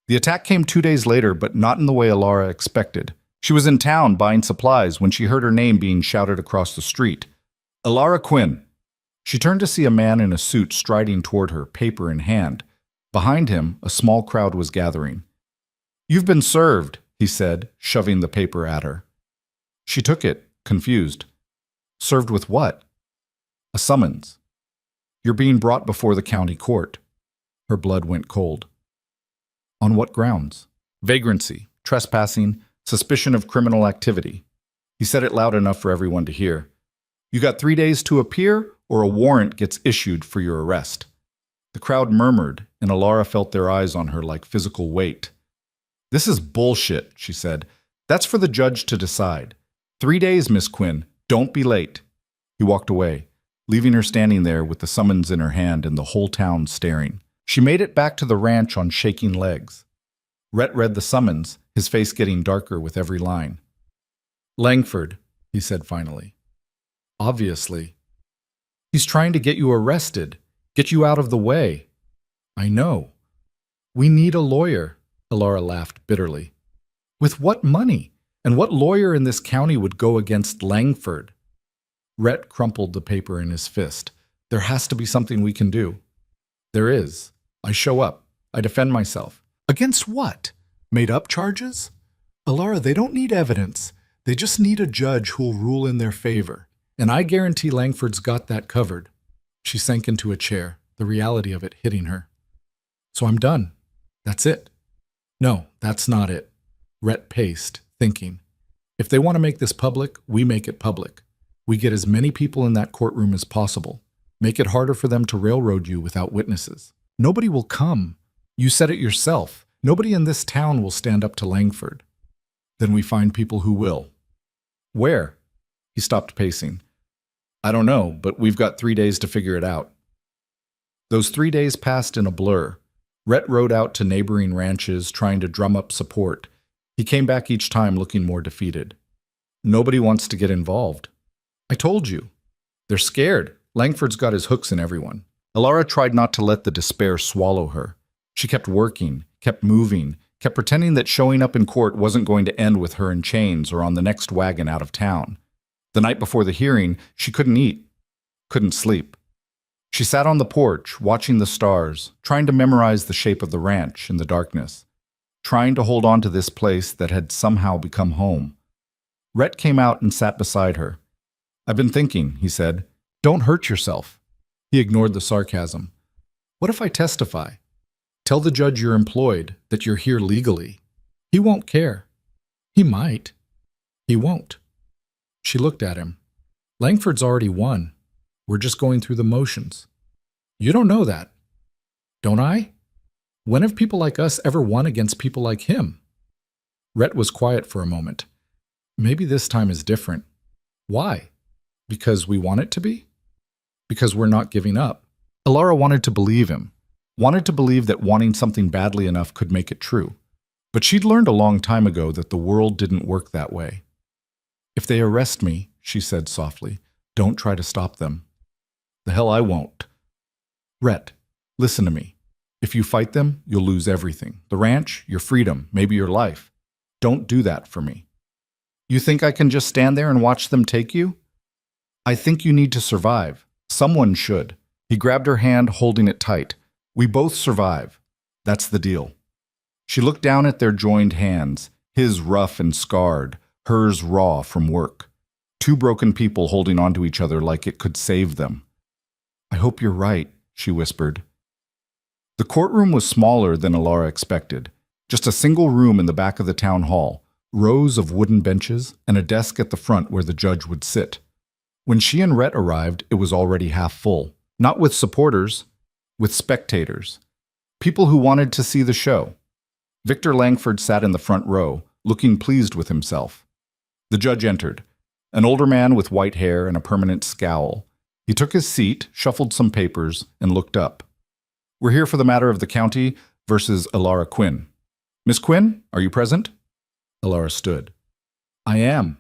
The attack came 2 days later, but not in the way Alara expected. She was in town buying supplies when she heard her name being shouted across the street. Alara Quinn. She turned to see a man in a suit striding toward her, paper in hand. Behind him, a small crowd was gathering. "You've been served," he said, shoving the paper at her. She took it, confused. "Served with what?" "A summons. You're being brought before the county court." Her blood went cold. "On what grounds?" "Vagrancy, trespassing, suspicion of criminal activity." He said it loud enough for everyone to hear. "You got 3 days to appear, or a warrant gets issued for your arrest." The crowd murmured, and Alara felt their eyes on her like physical weight. "This is bullshit," she said. "That's for the judge to decide. 3 days, Miss Quinn. Don't be late." He walked away, leaving her standing there with the summons in her hand and the whole town staring. She made it back to the ranch on shaking legs. Rhett read the summons, his face getting darker with every line. "Langford," he said finally. "Obviously. He's trying to get you arrested, get you out of the way." "I know. We need a lawyer," Alara laughed bitterly. "With what money? And what lawyer in this county would go against Langford?" Rhett crumpled the paper in his fist. "There has to be something we can do." "There is. I show up. I defend myself." "Against what? Made-up charges?" "Alara, they don't need evidence. They just need a judge who'll rule in their favor. And I guarantee Langford's got that covered." She sank into a chair, the reality of it hitting her. "So I'm done. That's it." "No, that's not it." Rhett paced, thinking. "If they want to make this public, we make it public. We get as many people in that courtroom as possible. Make it harder for them to railroad you without witnesses. Nobody will come. You said it yourself. Nobody in this town will stand up to Langford. Then we find people who will." "Where?" He stopped pacing. "I don't know, but we've got 3 days to figure it out." Those 3 days passed in a blur. Rhett rode out to neighboring ranches, trying to drum up support. He came back each time looking more defeated. "Nobody wants to get involved." "I told you. They're scared. Langford's got his hooks in everyone." Alara tried not to let the despair swallow her. She kept working, kept moving, kept pretending that showing up in court wasn't going to end with her in chains or on the next wagon out of town. The night before the hearing, she couldn't eat, couldn't sleep. She sat on the porch, watching the stars, trying to memorize the shape of the ranch in the darkness, trying to hold on to this place that had somehow become home. Rhett came out and sat beside her. "I've been thinking," he said. "Don't hurt yourself." He ignored the sarcasm. "What if I testify? Tell the judge you're employed, that you're here legally. He won't care." "He might." "He won't." She looked at him. "Langford's already won. We're just going through the motions." "You don't know that." "Don't I? When have people like us ever won against people like him?" Rhett was quiet for a moment. "Maybe this time is different." "Why? Because we want it to be?" "Because we're not giving up." Alara wanted to believe him, wanted to believe that wanting something badly enough could make it true. But she'd learned a long time ago that the world didn't work that way. "If they arrest me," she said softly, "don't try to stop them." "The hell I won't." "Rhett, listen to me. If you fight them, you'll lose everything. The ranch, your freedom, maybe your life. Don't do that for me." "You think I can just stand there and watch them take you?" "I think you need to survive. Someone should." He grabbed her hand, holding it tight. "We both survive. That's the deal." She looked down at their joined hands, his rough and scarred, hers raw from work. Two broken people holding onto each other like it could save them. "I hope you're right," she whispered. The courtroom was smaller than Alara expected. Just a single room in the back of the town hall, rows of wooden benches, and a desk at the front where the judge would sit. When she and Rhett arrived, it was already half full. Not with supporters, with spectators. People who wanted to see the show. Victor Langford sat in the front row, looking pleased with himself. The judge entered, an older man with white hair and a permanent scowl. He took his seat, shuffled some papers, and looked up. "We're here for the matter of the county versus Alara Quinn. Miss Quinn, are you present?" Alara stood. "I am."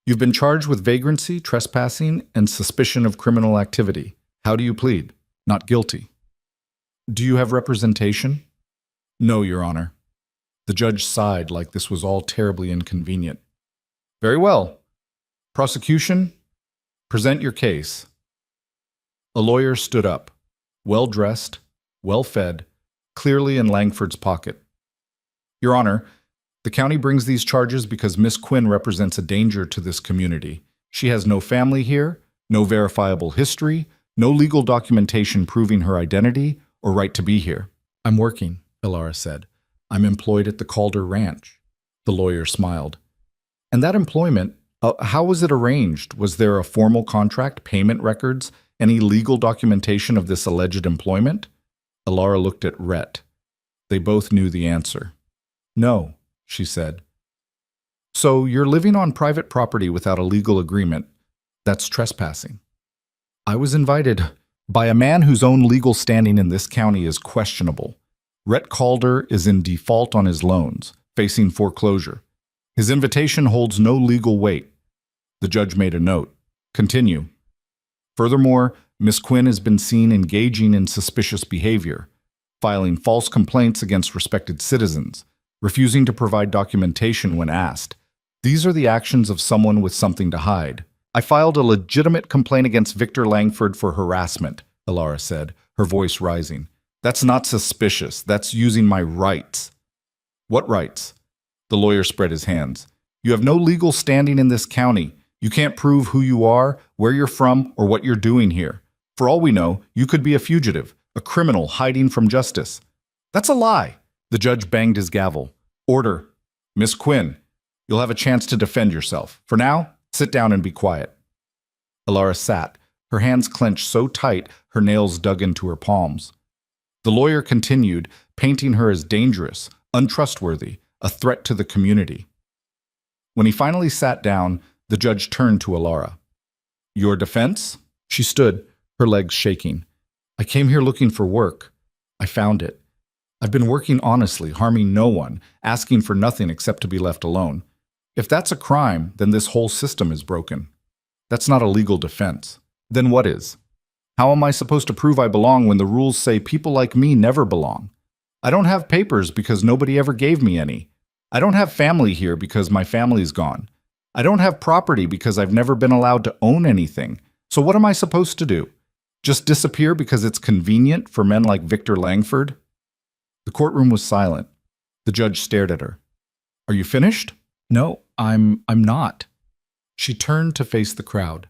"You've been charged with vagrancy, trespassing, and suspicion of criminal activity. How do you plead?" "Not guilty." Do you have representation? No, Your Honor. The judge sighed like this was all terribly inconvenient. Very well. Prosecution, present your case. A lawyer stood up, well-dressed, well-fed, clearly in Langford's pocket. Your Honor, the county brings these charges because Miss Quinn represents a danger to this community. She has no family here, no verifiable history, no legal documentation proving her identity or right to be here. I'm working, Ilara said. I'm employed at the Calder Ranch. The lawyer smiled. And that employment, how was it arranged? Was there a formal contract, payment records, any legal documentation of this alleged employment? Ilara looked at Rhett. They both knew the answer. No, she said. So you're living on private property without a legal agreement. That's trespassing. I was invited by a man whose own legal standing in this county is questionable. Rhett Calder is in default on his loans, facing foreclosure. His invitation holds no legal weight. The judge made a note. Continue. Furthermore, Miss Quinn has been seen engaging in suspicious behavior, filing false complaints against respected citizens, refusing to provide documentation when asked. These are the actions of someone with something to hide. I filed a legitimate complaint against Victor Langford for harassment, Ilara said, her voice rising. That's not suspicious. That's using my rights. What rights? The lawyer spread his hands. You have no legal standing in this county. You can't prove who you are, where you're from, or what you're doing here. For all we know, you could be a fugitive, a criminal hiding from justice. That's a lie. The judge banged his gavel. Order. Miss Quinn, you'll have a chance to defend yourself. For now, sit down and be quiet. Ilara sat, her hands clenched so tight her nails dug into her palms. The lawyer continued, painting her as dangerous, untrustworthy, a threat to the community. When he finally sat down, the judge turned to Ilara. Your defense? She stood, her legs shaking. I came here looking for work. I found it. I've been working honestly, harming no one, asking for nothing except to be left alone. If that's a crime, then this whole system is broken. That's not a legal defense. Then what is? How am I supposed to prove I belong when the rules say people like me never belong? I don't have papers because nobody ever gave me any. I don't have family here because my family's gone. I don't have property because I've never been allowed to own anything. So what am I supposed to do? Just disappear because it's convenient for men like Victor Langford? The courtroom was silent. The judge stared at her. Are you finished? No, I'm not. She turned to face the crowd.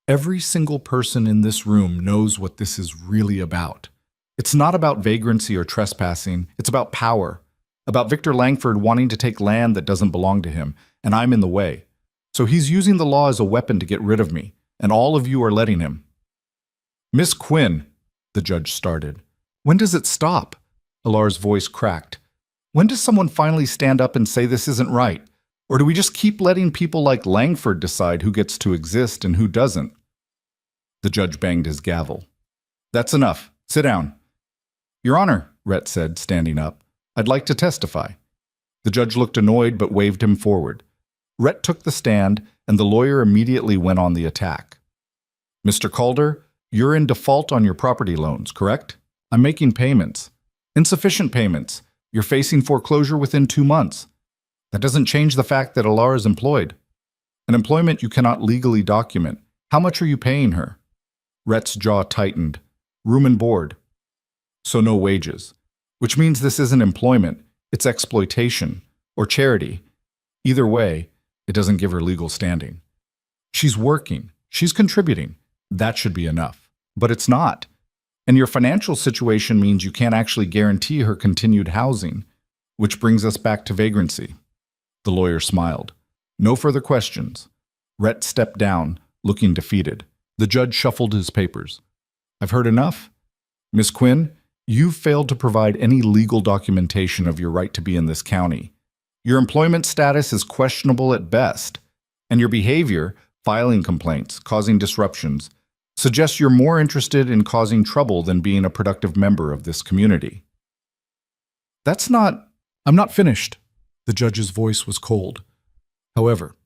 Every single person in this room knows what this is really about. It's not about vagrancy or trespassing. It's about power. About Victor Langford wanting to take land that doesn't belong to him, and I'm in the way. So he's using the law as a weapon to get rid of me, and all of you are letting him. Miss Quinn, the judge started. When does it stop? Ilara's voice cracked. When does someone finally stand up and say this isn't right? Or do we just keep letting people like Langford decide who gets to exist and who doesn't? The judge banged his gavel. That's enough. Sit down. Your Honor, Rhett said, standing up, I'd like to testify. The judge looked annoyed but waved him forward. Rhett took the stand, and the lawyer immediately went on the attack. Mr. Calder, you're in default on your property loans, correct? I'm making payments. Insufficient payments. You're facing foreclosure within 2 months. That doesn't change the fact that Ilara is employed. An employment you cannot legally document. How much are you paying her? Rhett's jaw tightened. Room and board. So no wages. Which means this isn't employment. It's exploitation. Or charity. Either way, it doesn't give her legal standing. She's working. She's contributing. That should be enough. But it's not. And your financial situation means you can't actually guarantee her continued housing. Which brings us back to vagrancy. The lawyer smiled. No further questions. Rhett stepped down, looking defeated. The judge shuffled his papers. I've heard enough. Miss Quinn, you've failed to provide any legal documentation of your right to be in this county. Your employment status is questionable at best, and your behavior, filing complaints, causing disruptions, suggests you're more interested in causing trouble than being a productive member of this community. I'm not finished. The judge's voice was cold. However,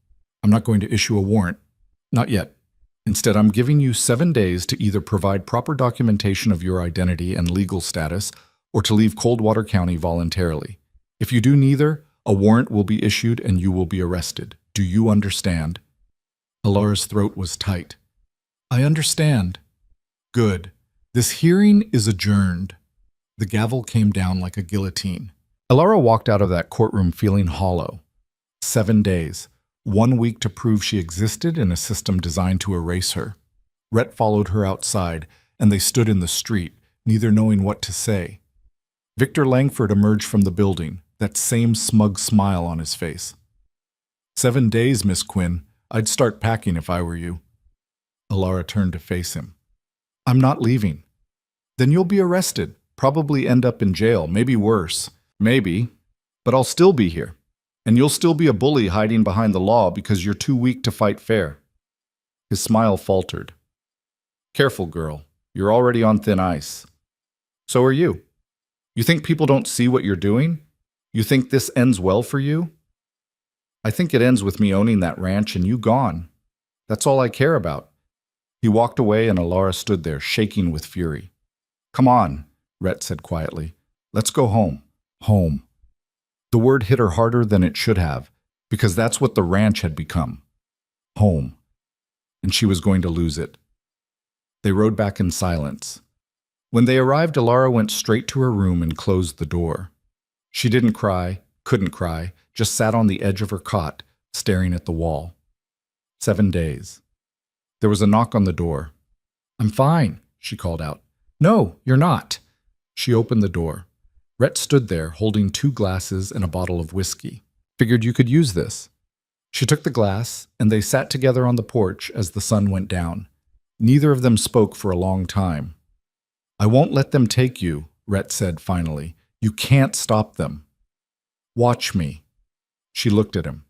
I'm not going to issue a warrant. Not yet. Instead, I'm giving you 7 days to either provide proper documentation of your identity and legal status or to leave Coldwater County voluntarily. If you do neither, a warrant will be issued and you will be arrested. Do you understand? Alara's throat was tight. I understand. Good. This hearing is adjourned. The gavel came down like a guillotine. Alara walked out of that courtroom feeling hollow. 7 days. 1 week to prove she existed in a system designed to erase her. Rhett followed her outside, and they stood in the street, neither knowing what to say. Victor Langford emerged from the building, that same smug smile on his face. 7 days, Miss Quinn. I'd start packing if I were you. Alara turned to face him. I'm not leaving. Then you'll be arrested, probably end up in jail, maybe worse. Maybe. But I'll still be here. And you'll still be a bully hiding behind the law because you're too weak to fight fair. His smile faltered. Careful, girl. You're already on thin ice. So are you. You think people don't see what you're doing? You think this ends well for you? I think it ends with me owning that ranch and you gone. That's all I care about. He walked away and Alara stood there, shaking with fury. Come on, Rhett said quietly. Let's go home. Home. The word hit her harder than it should have, because that's what the ranch had become. Home. And she was going to lose it. They rode back in silence. When they arrived, Alara went straight to her room and closed the door. She didn't cry, couldn't cry, just sat on the edge of her cot, staring at the wall. 7 days. There was a knock on the door. I'm fine, she called out. No, you're not. She opened the door. Rhett stood there, holding 2 glasses and a bottle of whiskey. Figured you could use this. She took the glass, and they sat together on the porch as the sun went down. Neither of them spoke for a long time. I won't let them take you, Rhett said finally. You can't stop them. Watch me. She looked at him.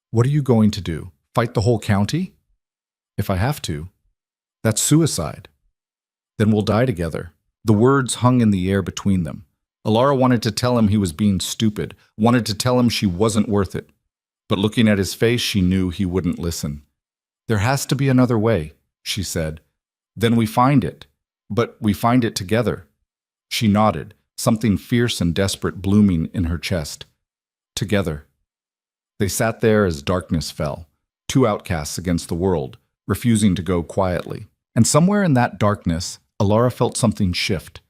What are you going to do? Fight the whole county? If I have to. That's suicide. Then we'll die together. The words hung in the air between them. Alara wanted to tell him he was being stupid, wanted to tell him she wasn't worth it. But looking at his face, she knew he wouldn't listen. There has to be another way, she said. Then we find it. But we find it together. She nodded, something fierce and desperate blooming in her chest. Together. They sat there as darkness fell, 2 outcasts against the world, refusing to go quietly. And somewhere in that darkness, Alara felt something shift.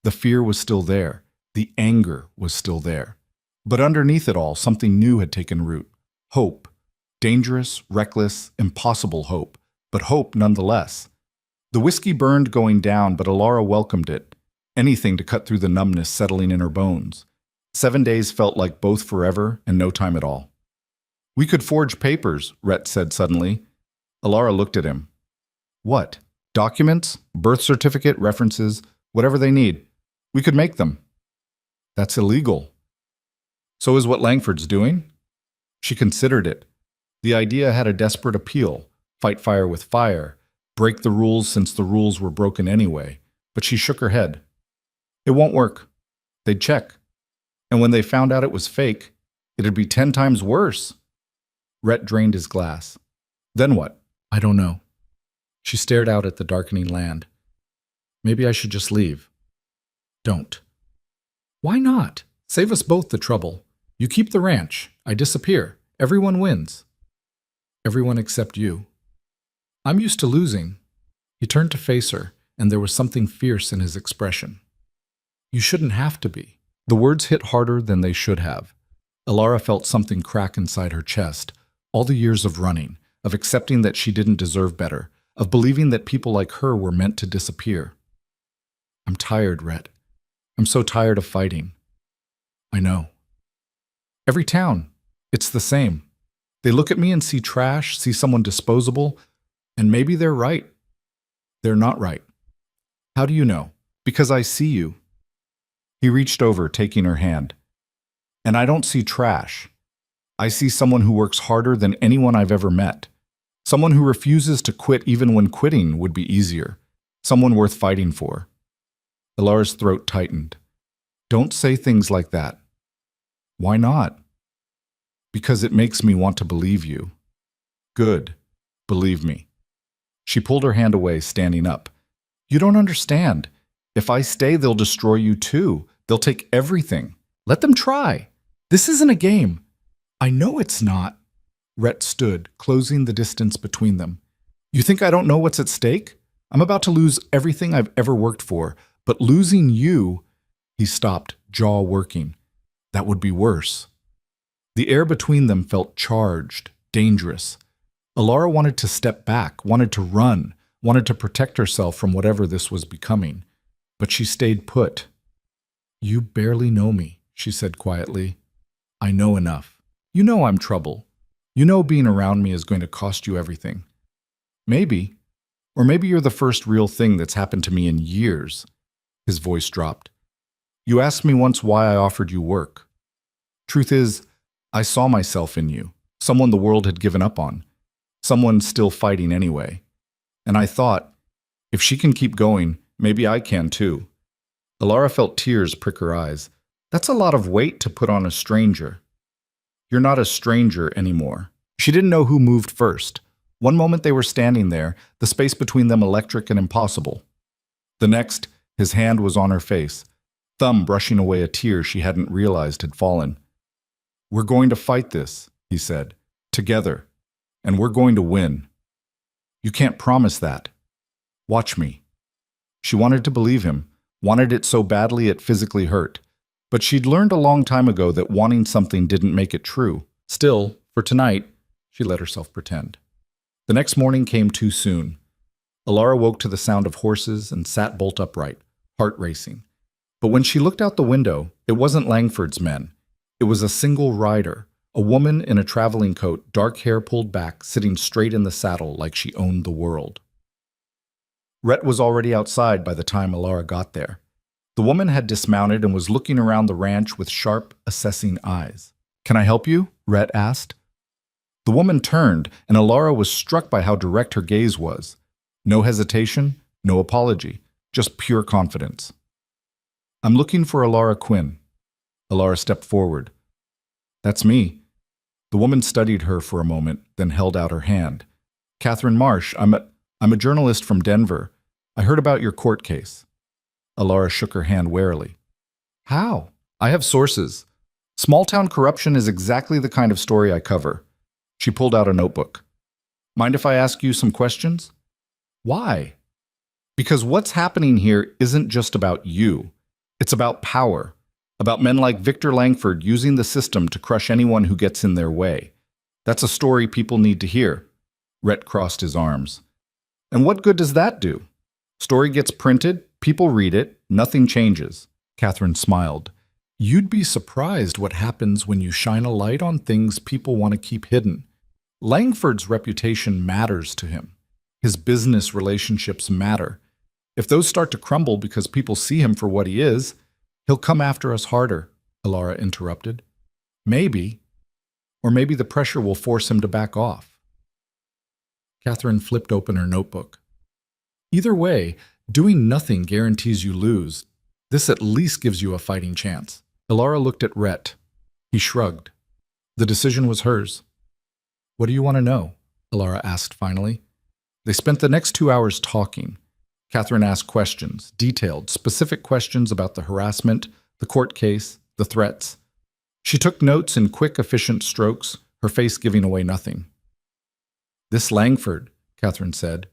The fear was still there. The anger was still there. But underneath it all, something new had taken root. Hope. Dangerous, reckless, impossible hope. But hope nonetheless. The whiskey burned going down, but Alara welcomed it. Anything to cut through the numbness settling in her bones. 7 days felt like both forever and no time at all. We could forge papers, Rhett said suddenly. Alara looked at him. What? Documents? Birth certificate? References? Whatever they need. We could make them. That's illegal. So is what Langford's doing? She considered it. The idea had a desperate appeal. Fight fire with fire. Break the rules since the rules were broken anyway. But she shook her head. It won't work. They'd check. And when they found out it was fake, it'd be 10 times worse. Rhett drained his glass. Then what? I don't know. She stared out at the darkening land. Maybe I should just leave. Don't. Why not? Save us both the trouble. You keep the ranch. I disappear. Everyone wins. Everyone except you. I'm used to losing. He turned to face her, and there was something fierce in his expression. You shouldn't have to be. The words hit harder than they should have. Alara felt something crack inside her chest. All the years of running, of accepting that she didn't deserve better, of believing that people like her were meant to disappear. I'm tired, Rhett. I'm so tired of fighting. I know. Every town, it's the same. They look at me and see trash, see someone disposable, and maybe they're right. They're not right. How do you know? Because I see you. He reached over, taking her hand. And I don't see trash. I see someone who works harder than anyone I've ever met. Someone who refuses to quit even when quitting would be easier. Someone worth fighting for. Alara's throat tightened. Don't say things like that. Why not? Because it makes me want to believe you. Good. Believe me. She pulled her hand away, standing up. You don't understand. If I stay, they'll destroy you too. They'll take everything. Let them try. This isn't a game. I know it's not. Rhett stood, closing the distance between them. You think I don't know what's at stake? I'm about to lose everything I've ever worked for, but losing you... He stopped, jaw working. That would be worse. The air between them felt charged, dangerous. Alara wanted to step back, wanted to run, wanted to protect herself from whatever this was becoming. But she stayed put. You barely know me, she said quietly. I know enough. You know I'm trouble. You know being around me is going to cost you everything. Maybe. Or maybe you're the first real thing that's happened to me in years. His voice dropped. You asked me once why I offered you work. Truth is, I saw myself in you, someone the world had given up on, someone still fighting anyway. And I thought, if she can keep going, maybe I can too. Alara felt tears prick her eyes. That's a lot of weight to put on a stranger. You're not a stranger anymore. She didn't know who moved first. One moment they were standing there, the space between them electric and impossible. The next, his hand was on her face, thumb brushing away a tear she hadn't realized had fallen. We're going to fight this, he said, together, and we're going to win. You can't promise that. Watch me. She wanted to believe him, wanted it so badly it physically hurt. But she'd learned a long time ago that wanting something didn't make it true. Still, for tonight, she let herself pretend. The next morning came too soon. Alara woke to the sound of horses and sat bolt upright, heart racing. But when she looked out the window, it wasn't Langford's men. It was a single rider, a woman in a traveling coat, dark hair pulled back, sitting straight in the saddle like she owned the world. Rhett was already outside by the time Alara got there. The woman had dismounted and was looking around the ranch with sharp, assessing eyes. Can I help you? Rhett asked. The woman turned, and Alara was struck by how direct her gaze was. No hesitation, no apology, just pure confidence. I'm looking for Alara Quinn. Alara stepped forward. That's me. The woman studied her for a moment, then held out her hand. Catherine Marsh, I'm a journalist from Denver. I heard about your court case. Alara shook her hand warily. How? I have sources. Small-town corruption is exactly the kind of story I cover. She pulled out a notebook. Mind if I ask you some questions? Why? Because what's happening here isn't just about you. It's about power. About men like Victor Langford using the system to crush anyone who gets in their way. That's a story people need to hear. Rhett crossed his arms. And what good does that do? Story gets printed, people read it, nothing changes. Catherine smiled. You'd be surprised what happens when you shine a light on things people want to keep hidden. Langford's reputation matters to him. His business relationships matter. If those start to crumble because people see him for what he is, he'll come after us harder, Alara interrupted. Maybe. Or maybe the pressure will force him to back off. Catherine flipped open her notebook. Either way, doing nothing guarantees you lose. This at least gives you a fighting chance. Alara looked at Rhett. He shrugged. The decision was hers. What do you want to know? Alara asked finally. They spent the next 2 hours talking. Catherine asked questions, detailed, specific questions about the harassment, the court case, the threats. She took notes in quick, efficient strokes, her face giving away nothing. This Langford, Catherine said.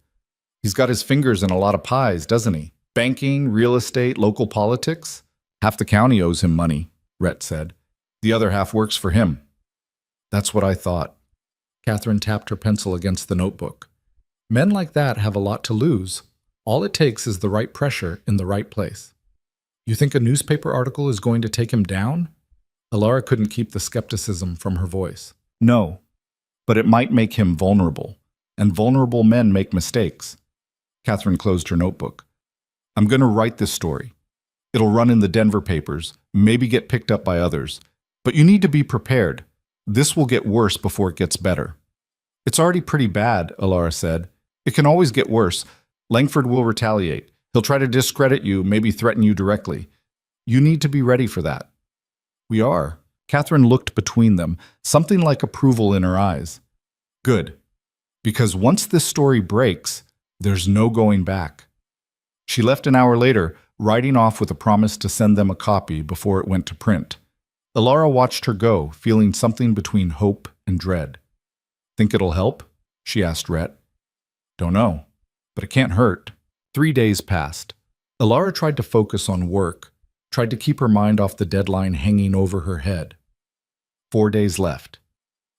He's got his fingers in a lot of pies, doesn't he? Banking, real estate, local politics. Half the county owes him money, Rhett said. The other half works for him. That's what I thought. Catherine tapped her pencil against the notebook. Men like that have a lot to lose. All it takes is the right pressure in the right place. You think a newspaper article is going to take him down? Alara couldn't keep the skepticism from her voice. No, but it might make him vulnerable, and vulnerable men make mistakes. Catherine closed her notebook. I'm going to write this story. It'll run in the Denver papers, maybe get picked up by others. But you need to be prepared. This will get worse before it gets better. It's already pretty bad, Alara said. It can always get worse. Langford will retaliate. He'll try to discredit you, maybe threaten you directly. You need to be ready for that. We are. Catherine looked between them, something like approval in her eyes. Good. Because once this story breaks, There's no going back. She left an hour later, riding off with a promise to send them a copy before it went to print. Alara watched her go, feeling something between hope and dread. Think it'll help? She asked Rhett. Don't know, but it can't hurt. 3 days passed. Alara tried to focus on work, tried to keep her mind off the deadline hanging over her head. 4 days left.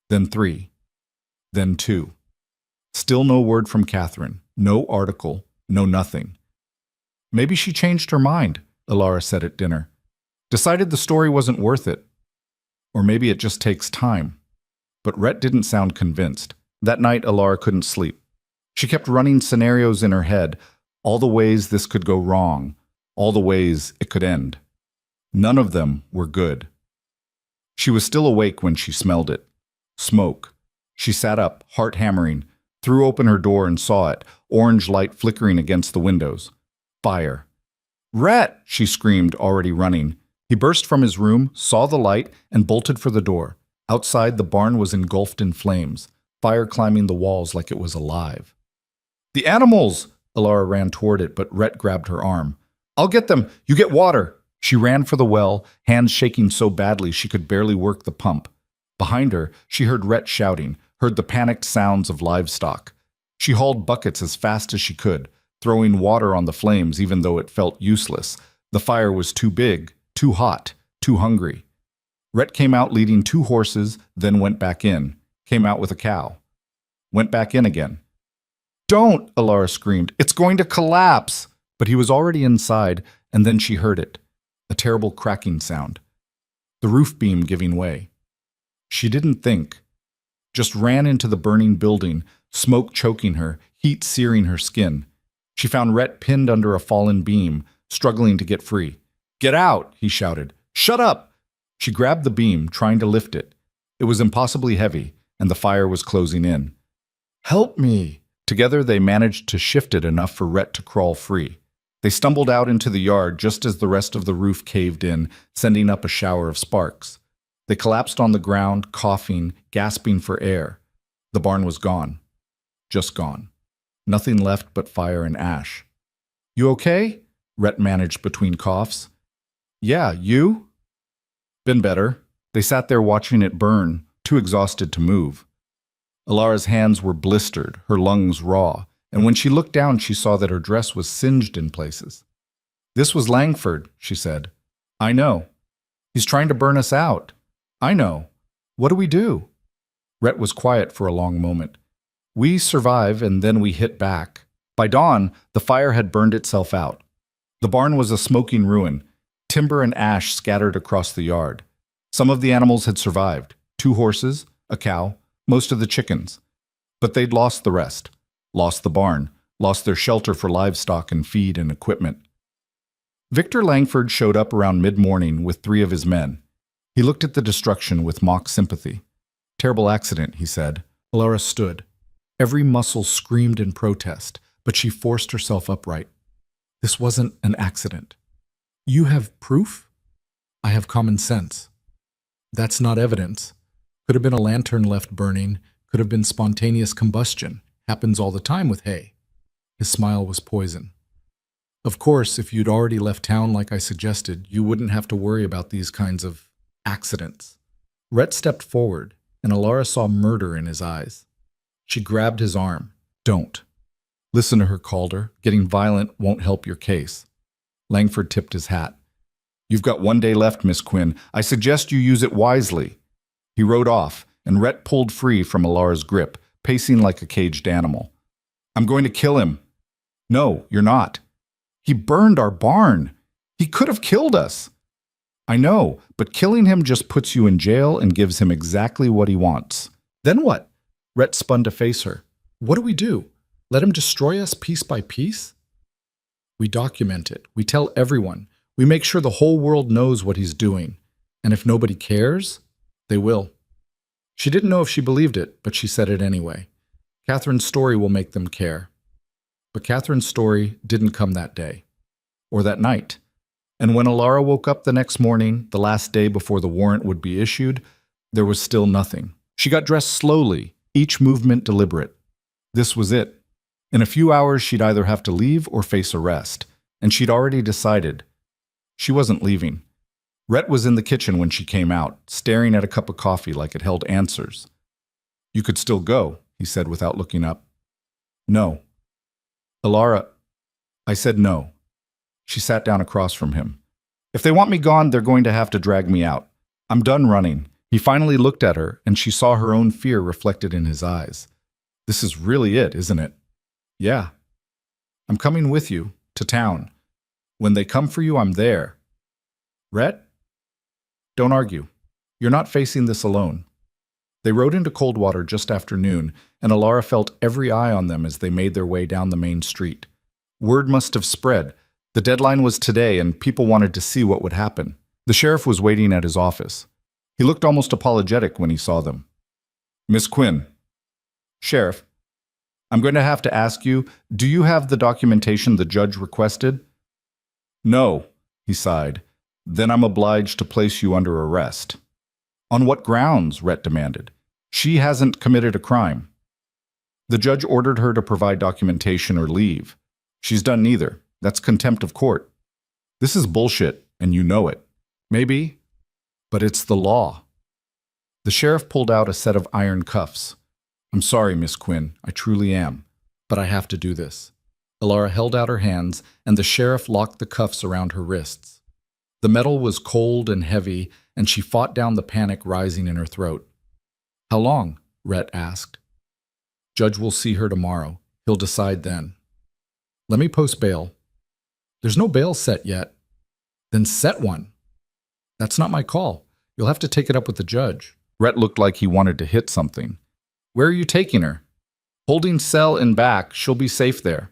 Then 3. Then 2. Still no word from Catherine. No article. No nothing. Maybe she changed her mind, Alara said at dinner. Decided the story wasn't worth it. Or maybe it just takes time. But Rhett didn't sound convinced. That night, Alara couldn't sleep. She kept running scenarios in her head, all the ways this could go wrong, all the ways it could end. None of them were good. She was still awake when she smelled it. Smoke. She sat up, heart hammering, threw open her door and saw it, orange light flickering against the windows. Fire. Rhett! She screamed, already running. He burst from his room, saw the light, and bolted for the door. Outside, the barn was engulfed in flames, fire climbing the walls like it was alive. The animals! Alara ran toward it, but Rhett grabbed her arm. I'll get them! You get water! She ran for the well, hands shaking so badly she could barely work the pump. Behind her, she heard Rhett shouting, heard the panicked sounds of livestock. She hauled buckets as fast as she could, throwing water on the flames even though it felt useless. The fire was too big, too hot, too hungry. Rhett came out leading 2 horses, then went back in. Came out with a cow. Went back in again. Don't! Alara screamed. It's going to collapse! But he was already inside, and then she heard it. A terrible cracking sound. The roof beam giving way. She didn't think. Just ran into the burning building, smoke choking her, heat searing her skin. She found Rhett pinned under a fallen beam, struggling to get free. Get out! He shouted. Shut up! She grabbed the beam, trying to lift it. It was impossibly heavy, and the fire was closing in. Help me! Together they managed to shift it enough for Rhett to crawl free. They stumbled out into the yard just as the rest of the roof caved in, sending up a shower of sparks. They collapsed on the ground, coughing, gasping for air. The barn was gone. Just gone. Nothing left but fire and ash. You okay? Rhett managed between coughs. Yeah, you? Been better. They sat there watching it burn, too exhausted to move. Alara's hands were blistered, her lungs raw, and when she looked down she saw that her dress was singed in places. This was Langford, she said. I know. He's trying to burn us out. I know. What do we do? Rhett was quiet for a long moment. We survive and then we hit back. By dawn, the fire had burned itself out. The barn was a smoking ruin, timber and ash scattered across the yard. Some of the animals had survived, 2 horses, a cow, most of the chickens. But they'd lost the rest, lost the barn, lost their shelter for livestock and feed and equipment. Victor Langford showed up around mid-morning with 3 of his men. He looked at the destruction with mock sympathy. Terrible accident, he said. Alara stood. Every muscle screamed in protest, but she forced herself upright. This wasn't an accident. You have proof? I have common sense. That's not evidence. Could have been a lantern left burning, could have been spontaneous combustion. Happens all the time with hay. His smile was poison. Of course, if you'd already left town like I suggested, you wouldn't have to worry about these kinds of accidents. Rhett stepped forward, and Alara saw murder in his eyes. She grabbed his arm. Don't. Listen to her, Calder. Getting violent won't help your case. Langford tipped his hat. You've got 1 day left, Miss Quinn. I suggest you use it wisely. He rode off, and Rhett pulled free from Alara's grip, pacing like a caged animal. I'm going to kill him. No, you're not. He burned our barn. He could have killed us. I know, but killing him just puts you in jail and gives him exactly what he wants. Then what? Rhett spun to face her. What do we do? Let him destroy us piece by piece? We document it. We tell everyone. We make sure the whole world knows what he's doing. And if nobody cares, they will. She didn't know if she believed it, but she said it anyway. Catherine's story will make them care. But Catherine's story didn't come that day. Or that night. And when Alara woke up the next morning, the last day before the warrant would be issued, there was still nothing. She got dressed slowly, each movement deliberate. This was it. In a few hours, she'd either have to leave or face arrest, and she'd already decided. She wasn't leaving. Rhett was in the kitchen when she came out, staring at a cup of coffee like it held answers. "You could still go," he said without looking up. "No." "Alara," I said no. She sat down across from him. "If they want me gone, they're going to have to drag me out. I'm done running." He finally looked at her, and she saw her own fear reflected in his eyes. "This is really it, isn't it?" "Yeah. I'm coming with you, to town. When they come for you, I'm there." "Rhett? Don't argue. You're not facing this alone." They rode into Coldwater just after noon, and Alara felt every eye on them as they made their way down the main street. Word must have spread. The deadline was today, and people wanted to see what would happen. The sheriff was waiting at his office. He looked almost apologetic when he saw them. "Miss Quinn." "Sheriff, I'm going to have to ask you, do you have the documentation the judge requested?" "No," he sighed. "Then I'm obliged to place you under arrest." "On what grounds?" Rhett demanded. "She hasn't committed a crime." "The judge ordered her to provide documentation or leave. She's done neither. That's contempt of court." "This is bullshit, and you know it." "Maybe, but it's the law." The sheriff pulled out a set of iron cuffs. "I'm sorry, Miss Quinn, I truly am, but I have to do this." Alara held out her hands, and the sheriff locked the cuffs around her wrists. The metal was cold and heavy, and she fought down the panic rising in her throat. "How long?" Rhett asked. "Judge will see her tomorrow. He'll decide then." "Let me post bail." "There's no bail set yet." "Then set one." "That's not my call. You'll have to take it up with the judge." Rhett looked like he wanted to hit something. "Where are you taking her?" "Holding cell in back. She'll be safe there."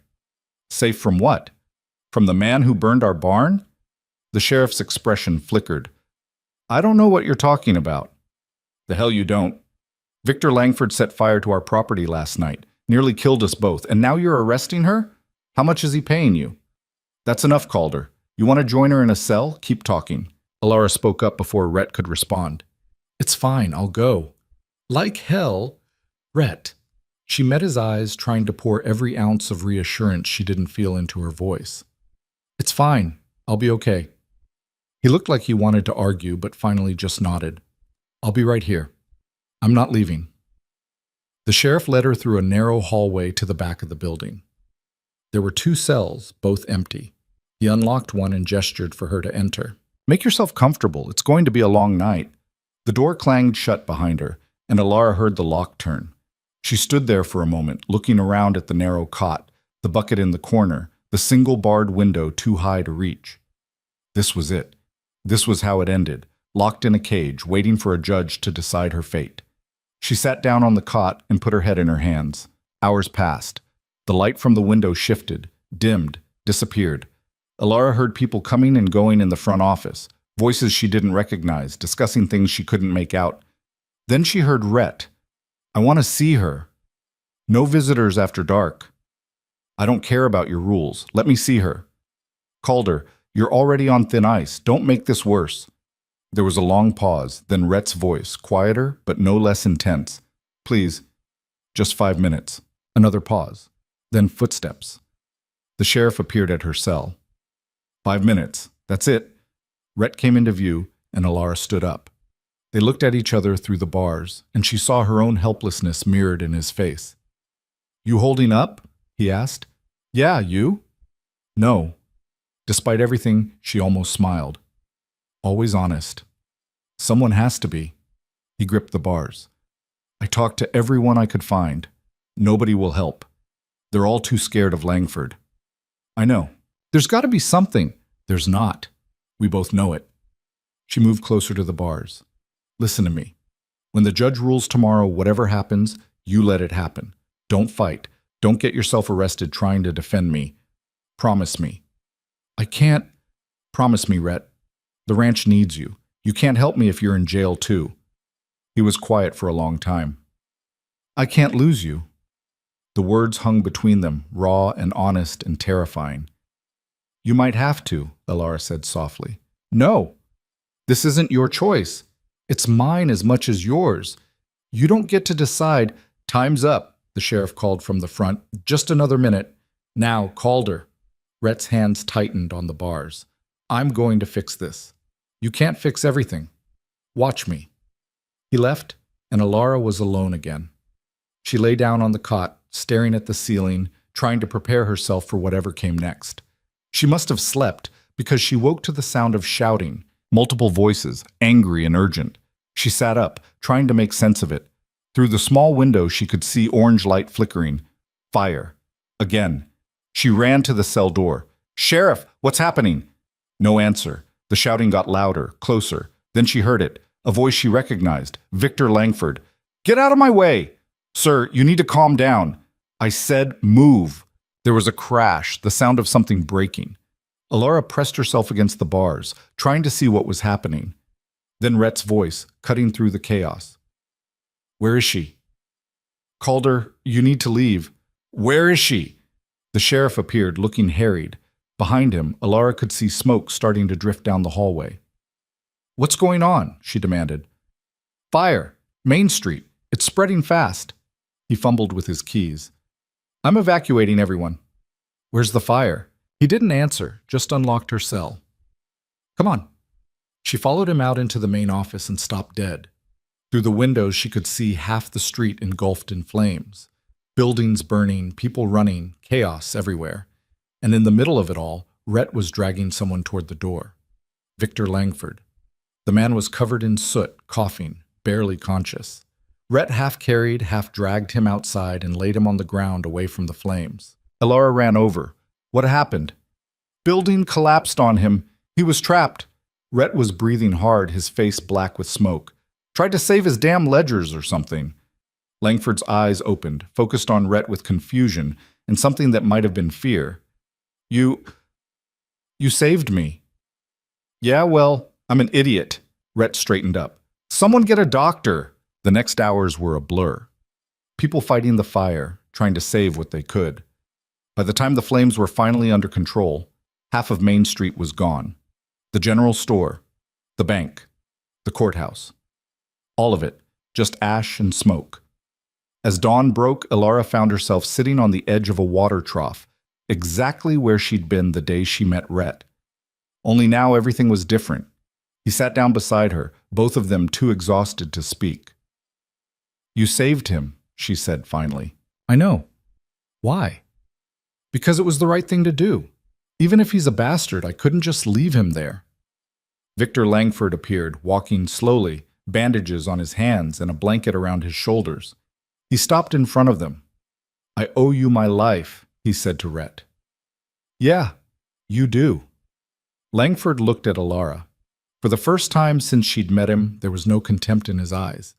"Safe from what? From the man who burned our barn?" The sheriff's expression flickered. "I don't know what you're talking about." "The hell you don't. Victor Langford set fire to our property last night, nearly killed us both, and now you're arresting her? How much is he paying you?" "That's enough, Calder. You want to join her in a cell? Keep talking." Alara spoke up before Rhett could respond. "It's fine, I'll go." "Like hell, Rhett." She met his eyes, trying to pour every ounce of reassurance she didn't feel into her voice. "It's fine. I'll be okay." He looked like he wanted to argue, but finally just nodded. "I'll be right here. I'm not leaving." The sheriff led her through a narrow hallway to the back of the building. There were 2 cells, both empty. He unlocked one and gestured for her to enter. "Make yourself comfortable. It's going to be a long night." The door clanged shut behind her, and Alara heard the lock turn. She stood there for a moment, looking around at the narrow cot, the bucket in the corner, the single barred window too high to reach. This was it. This was how it ended, locked in a cage, waiting for a judge to decide her fate. She sat down on the cot and put her head in her hands. Hours passed. The light from the window shifted, dimmed, disappeared. Alara heard people coming and going in the front office, voices she didn't recognize, discussing things she couldn't make out. Then she heard Rhett. "I want to see her." "No visitors after dark." "I don't care about your rules. Let me see her." "Calder, you're already on thin ice. Don't make this worse." There was a long pause, then Rhett's voice, quieter but no less intense. "Please, just 5 minutes." Another pause, then footsteps. The sheriff appeared at her cell. 5 minutes. That's it." Rhett came into view, and Alara stood up. They looked at each other through the bars, and she saw her own helplessness mirrored in his face. "You holding up?" he asked. "Yeah, you?" "No." Despite everything, she almost smiled. "Always honest." "Someone has to be." He gripped the bars. "I talked to everyone I could find. Nobody will help. They're all too scared of Langford." "I know. There's got to be something." "There's not. We both know it." She moved closer to the bars. "Listen to me. When the judge rules tomorrow, whatever happens, you let it happen. Don't fight. Don't get yourself arrested trying to defend me. Promise me." "I can't." "Promise me, Rhett. The ranch needs you. You can't help me if you're in jail too." He was quiet for a long time. "I can't lose you." The words hung between them, raw and honest and terrifying. "You might have to," Alara said softly. "No. This isn't your choice. It's mine as much as yours. You don't get to decide." "Time's up," the sheriff called from the front. "Just another minute. Now, Calder." Rhett's hands tightened on the bars. "I'm going to fix this. You can't fix everything. Watch me." He left, and Alara was alone again. She lay down on the cot, staring at the ceiling, trying to prepare herself for whatever came next. She must have slept, because she woke to the sound of shouting, multiple voices, angry and urgent. She sat up, trying to make sense of it. Through the small window, she could see orange light flickering. Fire. Again. She ran to the cell door. "Sheriff, what's happening?" No answer. The shouting got louder, closer. Then she heard it, a voice she recognized, Victor Langford. "Get out of my way!" "Sir, you need to calm down." "I said move." There was a crash, the sound of something breaking. Alara pressed herself against the bars, trying to see what was happening. Then Rhett's voice, cutting through the chaos. "Where is she?" "Calder, you need to leave." "Where is she?" The sheriff appeared, looking harried. Behind him, Alara could see smoke starting to drift down the hallway. "What's going on?" she demanded. "Fire! Main Street! It's spreading fast." He fumbled with his keys. "I'm evacuating everyone." "Where's the fire?" He didn't answer, just unlocked her cell. "Come on." She followed him out into the main office and stopped dead. Through the windows, she could see half the street engulfed in flames. Buildings burning, people running, chaos everywhere. And in the middle of it all, Rhett was dragging someone toward the door. Victor Langford. The man was covered in soot, coughing, barely conscious. Rhett half carried, half dragged him outside and laid him on the ground away from the flames. Alara ran over. "What happened?" "Building collapsed on him. He was trapped." Rhett was breathing hard, his face black with smoke. "Tried to save his damn ledgers or something." Langford's eyes opened, focused on Rhett with confusion and something that might have been fear. You saved me." "Yeah, well, I'm an idiot." Rhett straightened up. "Someone get a doctor." The next hours were a blur. People fighting the fire, trying to save what they could. By the time the flames were finally under control, half of Main Street was gone. The general store, the bank, the courthouse. All of it, just ash and smoke. As dawn broke, Alara found herself sitting on the edge of a water trough, exactly where she'd been the day she met Rhett. Only now everything was different. He sat down beside her, both of them too exhausted to speak. "You saved him," she said finally. "I know. Why?" "Because it was the right thing to do. Even if he's a bastard, I couldn't just leave him there." Victor Langford appeared, walking slowly, bandages on his hands and a blanket around his shoulders. He stopped in front of them. "I owe you my life," he said to Rhett. "Yeah, you do." Langford looked at Alara. For the first time since she'd met him, there was no contempt in his eyes.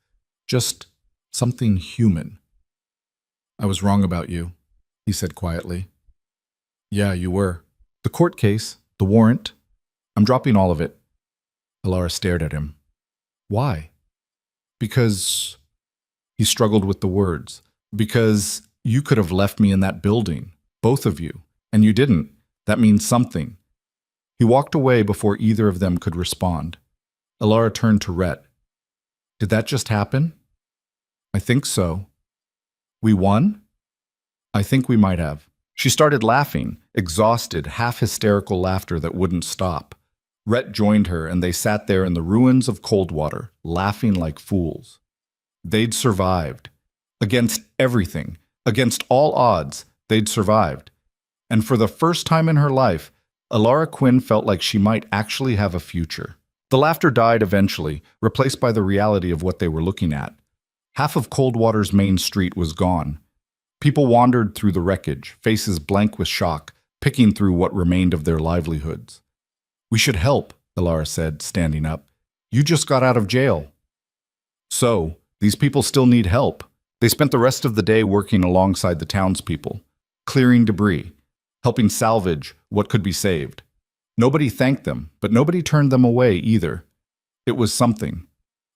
Just something human. "I was wrong about you," he said quietly. "Yeah, you were. The court case, the warrant. I'm dropping all of it." Alara stared at him. "Why?" "Because..." He struggled with the words. "Because you could have left me in that building, both of you, and you didn't. That means something." He walked away before either of them could respond. Alara turned to Rhett. "Did that just happen?" "I think so." "We won?" "I think we might have." She started laughing, exhausted, half-hysterical laughter that wouldn't stop. Rhett joined her, and they sat there in the ruins of Coldwater, laughing like fools. They'd survived. Against everything, against all odds, they'd survived. And for the first time in her life, Alara Quinn felt like she might actually have a future. The laughter died eventually, replaced by the reality of what they were looking at. Half of Coldwater's main street was gone. People wandered through the wreckage, faces blank with shock, picking through what remained of their livelihoods. "We should help," Alara said, standing up. "You just got out of jail." "So, these people still need help." They spent the rest of the day working alongside the townspeople, clearing debris, helping salvage what could be saved. Nobody thanked them, but nobody turned them away either. It was something.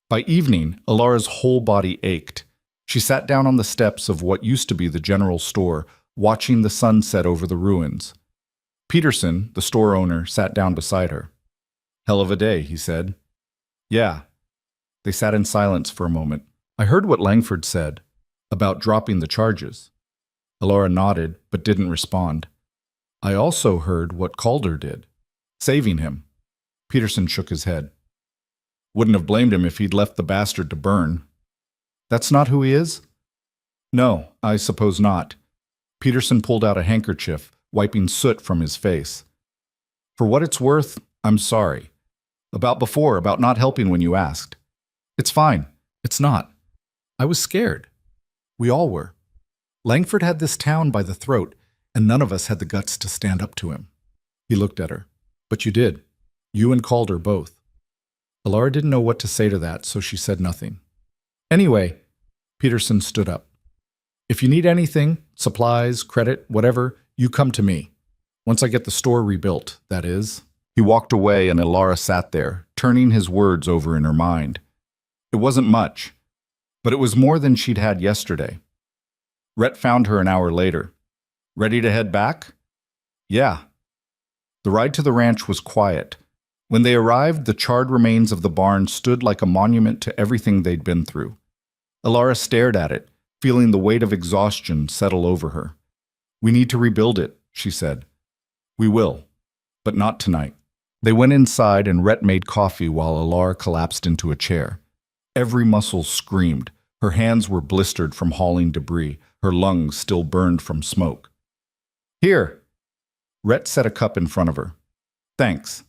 By evening, Alara's whole body ached. She sat down on the steps of what used to be the general store, watching the sun set over the ruins. Peterson, the store owner, sat down beside her. "Hell of a day," he said. "Yeah." They sat in silence for a moment. "I heard what Langford said." About dropping the charges. Alara nodded, but didn't respond. I also heard what Calder did. Saving him. Peterson shook his head. Wouldn't have blamed him if he'd left the bastard to burn. That's not who he is? No, I suppose not. Peterson pulled out a handkerchief, wiping soot from his face. For what it's worth, I'm sorry. About not helping when you asked. It's fine. It's not. I was scared. We all were. Langford had this town by the throat, and none of us had the guts to stand up to him. He looked at her. But you did. You and Calder both. Alara didn't know what to say to that, so she said nothing. Anyway, Peterson stood up. If you need anything, supplies, credit, whatever, you come to me. Once I get the store rebuilt, that is. He walked away and Alara sat there, turning his words over in her mind. It wasn't much, but it was more than she'd had yesterday. Rhett found her an hour later. Ready to head back? Yeah. The ride to the ranch was quiet. When they arrived, the charred remains of the barn stood like a monument to everything they'd been through. Alara stared at it, feeling the weight of exhaustion settle over her. We need to rebuild it, she said. We will, but not tonight. They went inside and Rhett made coffee while Alara collapsed into a chair. Every muscle screamed. Her hands were blistered from hauling debris. Her lungs still burned from smoke. Here. Rhett set a cup in front of her. Thanks.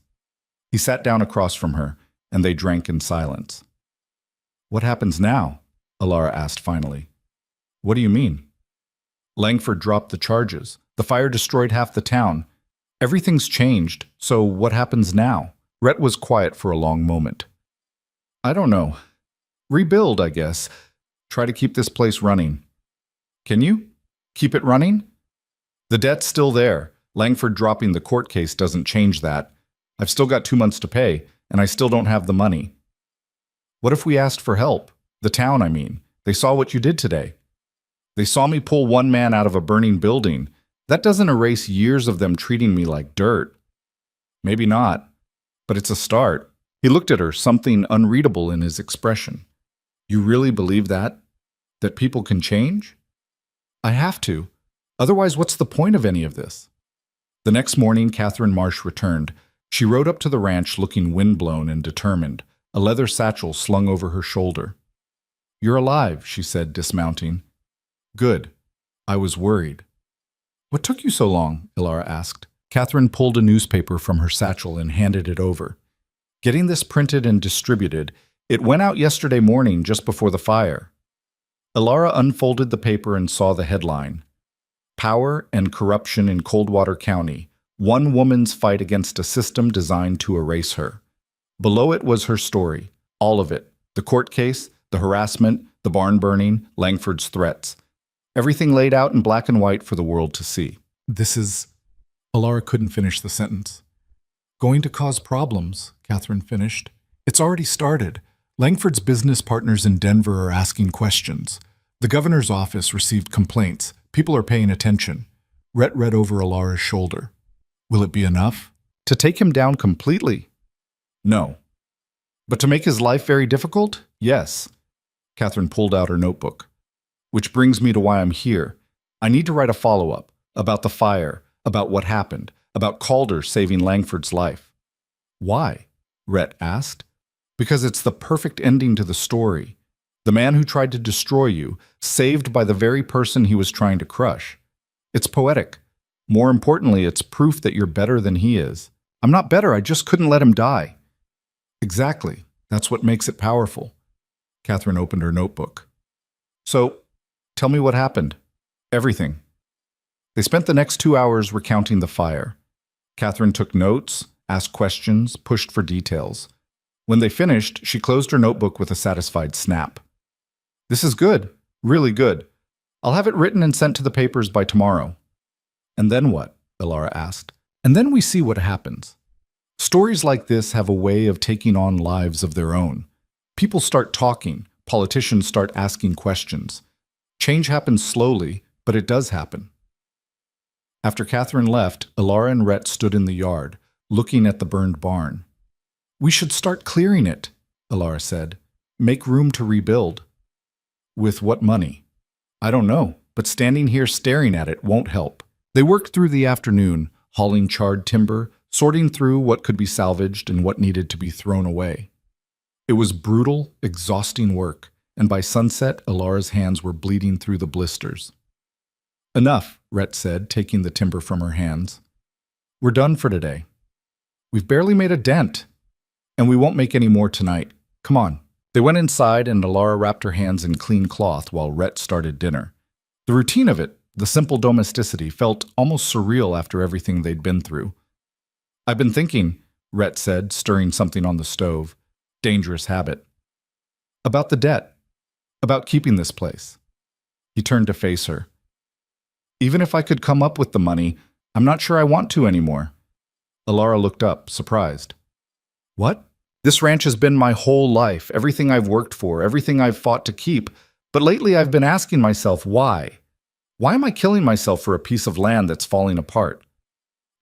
He sat down across from her, and they drank in silence. What happens now? Alara asked finally. What do you mean? Langford dropped the charges. The fire destroyed half the town. Everything's changed, so what happens now? Rhett was quiet for a long moment. I don't know. Rebuild, I guess. Try to keep this place running. Can you? Keep it running? The debt's still there. Langford dropping the court case doesn't change that. I've still got 2 months to pay, and I still don't have the money. What if we asked for help? The town, I mean. They saw what you did today. They saw me pull one man out of a burning building. That doesn't erase years of them treating me like dirt. Maybe not, but it's a start. He looked at her, something unreadable in his expression. You really believe that? That people can change? I have to. Otherwise, what's the point of any of this? The next morning, Catherine Marsh returned. She rode up to the ranch looking windblown and determined, a leather satchel slung over her shoulder. You're alive, she said, dismounting. Good. I was worried. What took you so long? Alara asked. Catherine pulled a newspaper from her satchel and handed it over. Getting this printed and distributed, it went out yesterday morning just before the fire. Alara unfolded the paper and saw the headline. Power and Corruption in Coldwater County. One woman's fight against a system designed to erase her. Below it was her story, all of it. The court case, the harassment, the barn burning, Langford's threats. Everything laid out in black and white for the world to see. This is... Alara couldn't finish the sentence. Going to cause problems, Catherine finished. It's already started. Langford's business partners in Denver are asking questions. The governor's office received complaints. People are paying attention. Rhett read over Alara's shoulder. Will it be enough? To take him down completely? No. But to make his life very difficult? Yes. Catherine pulled out her notebook. Which brings me to why I'm here. I need to write a follow-up about the fire, about what happened, about Calder saving Langford's life. Why? Rhett asked. Because it's the perfect ending to the story. The man who tried to destroy you, saved by the very person he was trying to crush. It's poetic. More importantly, it's proof that you're better than he is. I'm not better, I just couldn't let him die. Exactly. That's what makes it powerful. Catherine opened her notebook. So, tell me what happened. Everything. They spent the next 2 hours recounting the fire. Catherine took notes, asked questions, pushed for details. When they finished, she closed her notebook with a satisfied snap. This is good, really good. I'll have it written and sent to the papers by tomorrow. And then what? Alara asked. And then we see what happens. Stories like this have a way of taking on lives of their own. People start talking, politicians start asking questions. Change happens slowly, but it does happen. After Catherine left, Alara and Rhett stood in the yard, looking at the burned barn. We should start clearing it, Alara said. Make room to rebuild. With what money? I don't know, but standing here staring at it won't help. They worked through the afternoon, hauling charred timber, sorting through what could be salvaged and what needed to be thrown away. It was brutal, exhausting work, and by sunset, Alara's hands were bleeding through the blisters. Enough, Rhett said, taking the timber from her hands. We're done for today. We've barely made a dent, and we won't make any more tonight. Come on. They went inside, and Alara wrapped her hands in clean cloth while Rhett started dinner. The routine of it, the simple domesticity, felt almost surreal after everything they'd been through. I've been thinking, Rhett said, stirring something on the stove. Dangerous habit. About the debt. About keeping this place. He turned to face her. Even if I could come up with the money, I'm not sure I want to anymore. Alara looked up, surprised. What? This ranch has been my whole life, everything I've worked for, everything I've fought to keep. But lately I've been asking myself, why? Why am I killing myself for a piece of land that's falling apart?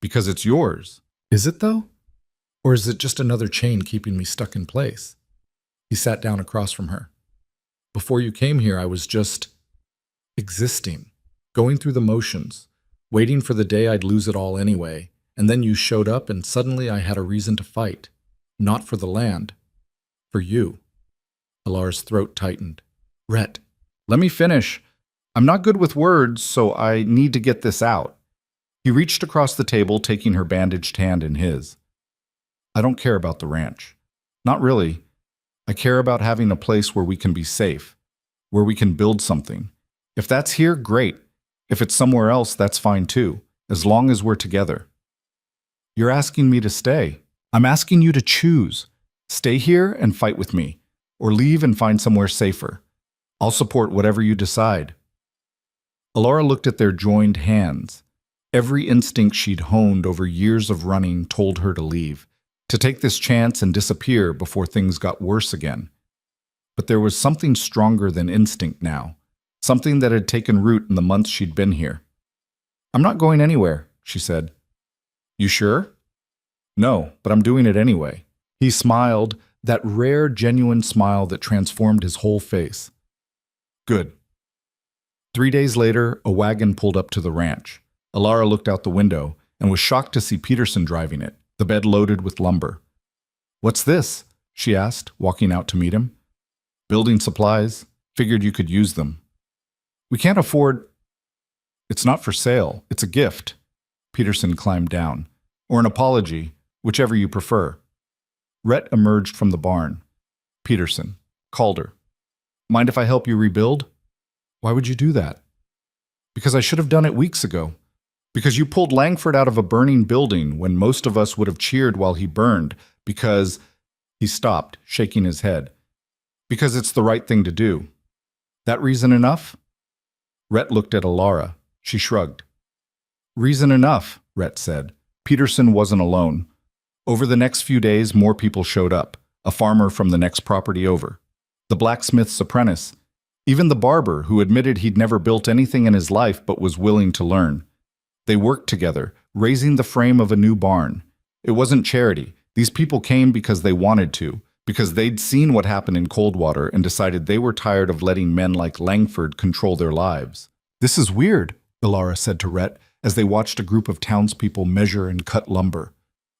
Because it's yours. Is it, though? Or is it just another chain keeping me stuck in place? He sat down across from her. Before you came here, I was just existing, going through the motions, waiting for the day I'd lose it all anyway, and then you showed up and suddenly I had a reason to fight. Not for the land. For you. Alara's throat tightened. Rhett, let me finish. I'm not good with words, so I need to get this out. He reached across the table, taking her bandaged hand in his. I don't care about the ranch. Not really. I care about having a place where we can be safe, where we can build something. If that's here, great. If it's somewhere else, that's fine too, as long as we're together. You're asking me to stay. I'm asking you to choose. Stay here and fight with me, or leave and find somewhere safer. I'll support whatever you decide. Alara looked at their joined hands. Every instinct she'd honed over years of running told her to leave, to take this chance and disappear before things got worse again. But there was something stronger than instinct now, something that had taken root in the months she'd been here. I'm not going anywhere, she said. You sure? No, but I'm doing it anyway. He smiled, that rare, genuine smile that transformed his whole face. Good. 3 days later, a wagon pulled up to the ranch. Alara looked out the window and was shocked to see Peterson driving it, the bed loaded with lumber. What's this? She asked, walking out to meet him. Building supplies. Figured you could use them. We can't afford... It's not for sale. It's a gift. Peterson climbed down. Or an apology, whichever you prefer. Rhett emerged from the barn. Peterson called her. Mind if I help you rebuild? Why would you do that? Because I should have done it weeks ago. Because you pulled Langford out of a burning building when most of us would have cheered while he burned. Because... He stopped, shaking his head. Because it's the right thing to do. That reason enough? Rhett looked at Alara. She shrugged. Reason enough, Rhett said. Peterson wasn't alone. Over the next few days, more people showed up. A farmer from the next property over. The blacksmith's apprentice. Even the barber, who admitted he'd never built anything in his life but was willing to learn. They worked together, raising the frame of a new barn. It wasn't charity. These people came because they wanted to, because they'd seen what happened in Coldwater and decided they were tired of letting men like Langford control their lives. This is weird, Alara said to Rhett as they watched a group of townspeople measure and cut lumber.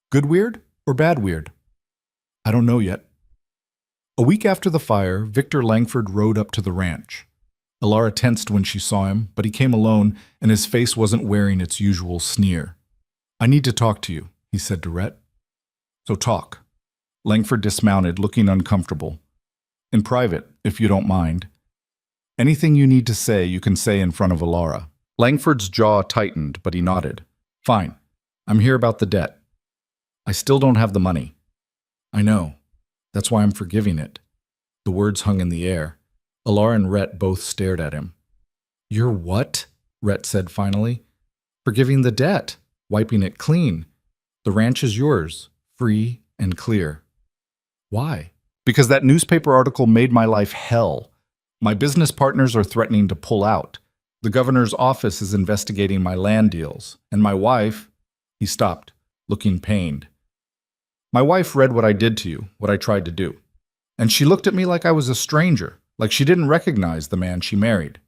Good weird or bad weird? I don't know yet. A week after the fire, Victor Langford rode up to the ranch. Alara tensed when she saw him, but he came alone and his face wasn't wearing its usual sneer. I need to talk to you, he said to Rhett. So talk. Langford dismounted, looking uncomfortable. In private, if you don't mind. Anything you need to say, you can say in front of Alara. Langford's jaw tightened, but he nodded. Fine. I'm here about the debt. I still don't have the money. I know. That's why I'm forgiving it. The words hung in the air. Alara and Rhett both stared at him. You're what? Rhett said finally. Forgiving the debt. Wiping it clean. The ranch is yours. Free and clear. Why? Because that newspaper article made my life hell. My business partners are threatening to pull out. The governor's office is investigating my land deals. And my wife... He stopped, looking pained. My wife read what I did to you, what I tried to do. And she looked at me like I was a stranger, like she didn't recognize the man she married.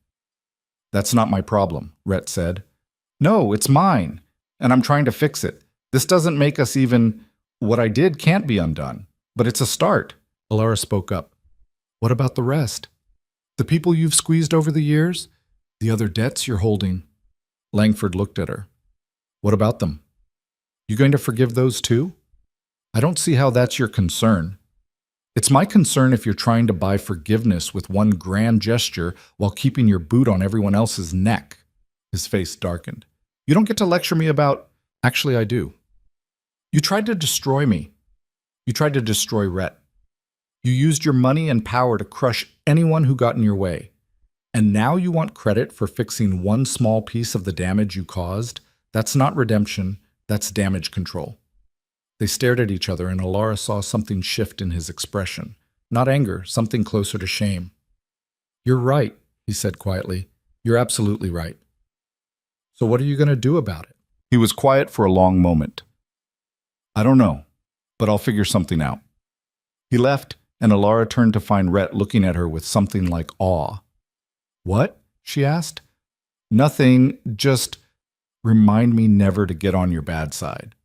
That's not my problem, Rhett said. No, it's mine, and I'm trying to fix it. This doesn't make us even. What I did can't be undone, but it's a start. Alara spoke up. What about the rest? The people you've squeezed over the years? The other debts you're holding? Langford looked at her. What about them? You going to forgive those too? I don't see how that's your concern. It's my concern if you're trying to buy forgiveness with one grand gesture while keeping your boot on everyone else's neck. His face darkened. You don't get to lecture me about. Actually, I do. You tried to destroy me. You tried to destroy Rhett. You used your money and power to crush anyone who got in your way. And now you want credit for fixing one small piece of the damage you caused? That's not redemption, that's damage control. They stared at each other and Alara saw something shift in his expression. Not anger, something closer to shame. You're right, he said quietly. You're absolutely right. So what are you going to do about it? He was quiet for a long moment. I don't know, but I'll figure something out. He left, and Alara turned to find Rhett looking at her with something like awe. What? She asked. Nothing, just remind me never to get on your bad side.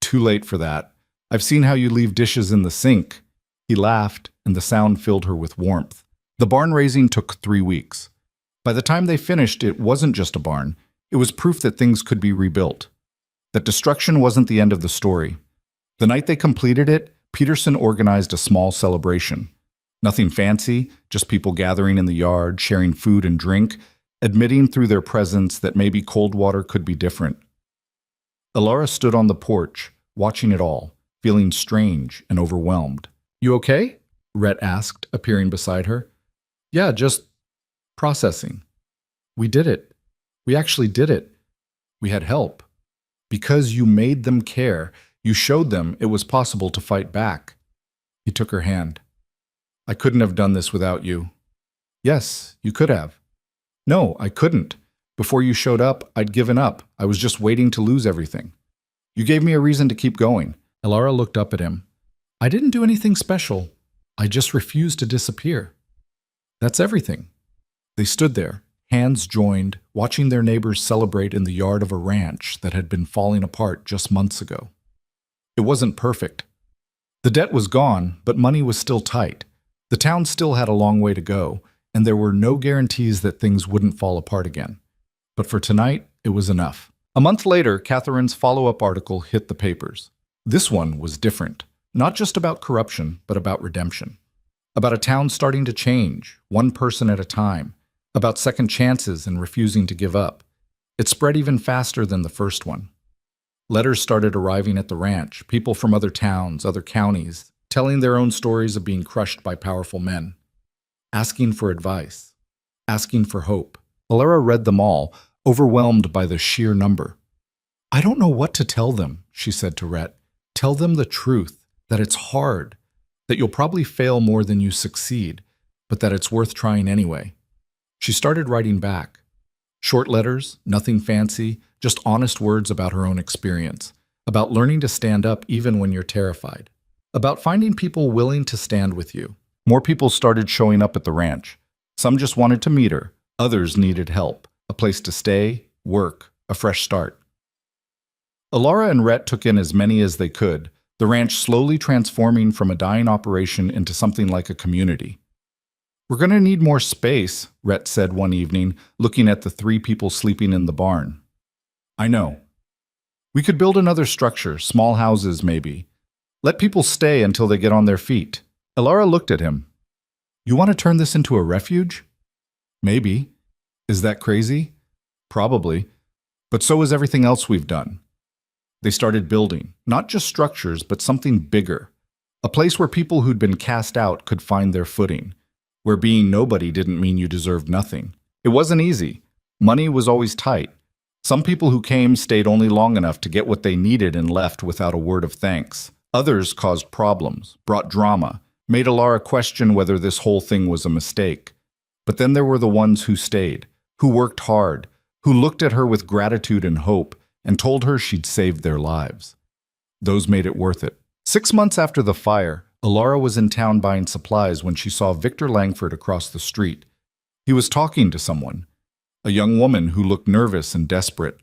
Too late for that. I've seen how you leave dishes in the sink. He laughed, and the sound filled her with warmth. The barn raising took 3 weeks. By the time they finished, it wasn't just a barn. It was proof that things could be rebuilt. That destruction wasn't the end of the story. The night they completed it, Peterson organized a small celebration. Nothing fancy, just people gathering in the yard, sharing food and drink, admitting through their presence that maybe Coldwater could be different. Alara stood on the porch, watching it all, feeling strange and overwhelmed. You okay? Rhett asked, appearing beside her. Yeah, just processing. We did it. We actually did it. We had help. Because you made them care, you showed them it was possible to fight back. He took her hand. I couldn't have done this without you. Yes, you could have. No, I couldn't. Before you showed up, I'd given up. I was just waiting to lose everything. You gave me a reason to keep going. Alara looked up at him. I didn't do anything special. I just refused to disappear. That's everything. They stood there, hands joined, watching their neighbors celebrate in the yard of a ranch that had been falling apart just months ago. It wasn't perfect. The debt was gone, but money was still tight. The town still had a long way to go, and there were no guarantees that things wouldn't fall apart again. But for tonight, it was enough. A month later, Catherine's follow-up article hit the papers. This one was different. Not just about corruption, but about redemption. About a town starting to change, one person at a time. About second chances and refusing to give up. It spread even faster than the first one. Letters started arriving at the ranch, people from other towns, other counties, telling their own stories of being crushed by powerful men. Asking for advice. Asking for hope. Alara read them all, overwhelmed by the sheer number. I don't know what to tell them, she said to Rhett. Tell them the truth, that it's hard, that you'll probably fail more than you succeed, but that it's worth trying anyway. She started writing back. Short letters, nothing fancy, just honest words about her own experience, about learning to stand up even when you're terrified, about finding people willing to stand with you. More people started showing up at the ranch. Some just wanted to meet her, others needed help, a place to stay, work, a fresh start. Alara and Rhett took in as many as they could, the ranch slowly transforming from a dying operation into something like a community. We're going to need more space, Rhett said one evening, looking at the 3 people sleeping in the barn. I know. We could build another structure, small houses maybe. Let people stay until they get on their feet. Alara looked at him. You want to turn this into a refuge? Maybe. Is that crazy? Probably. But so is everything else we've done. They started building, not just structures, but something bigger. A place where people who'd been cast out could find their footing. Where being nobody didn't mean you deserved nothing. It wasn't easy. Money was always tight. Some people who came stayed only long enough to get what they needed and left without a word of thanks. Others caused problems, brought drama, made Alara question whether this whole thing was a mistake. But then there were the ones who stayed, who worked hard, who looked at her with gratitude and hope, and told her she'd saved their lives. Those made it worth it. 6 months after the fire, Alara was in town buying supplies when she saw Victor Langford across the street. He was talking to someone. a young woman who looked nervous and desperate.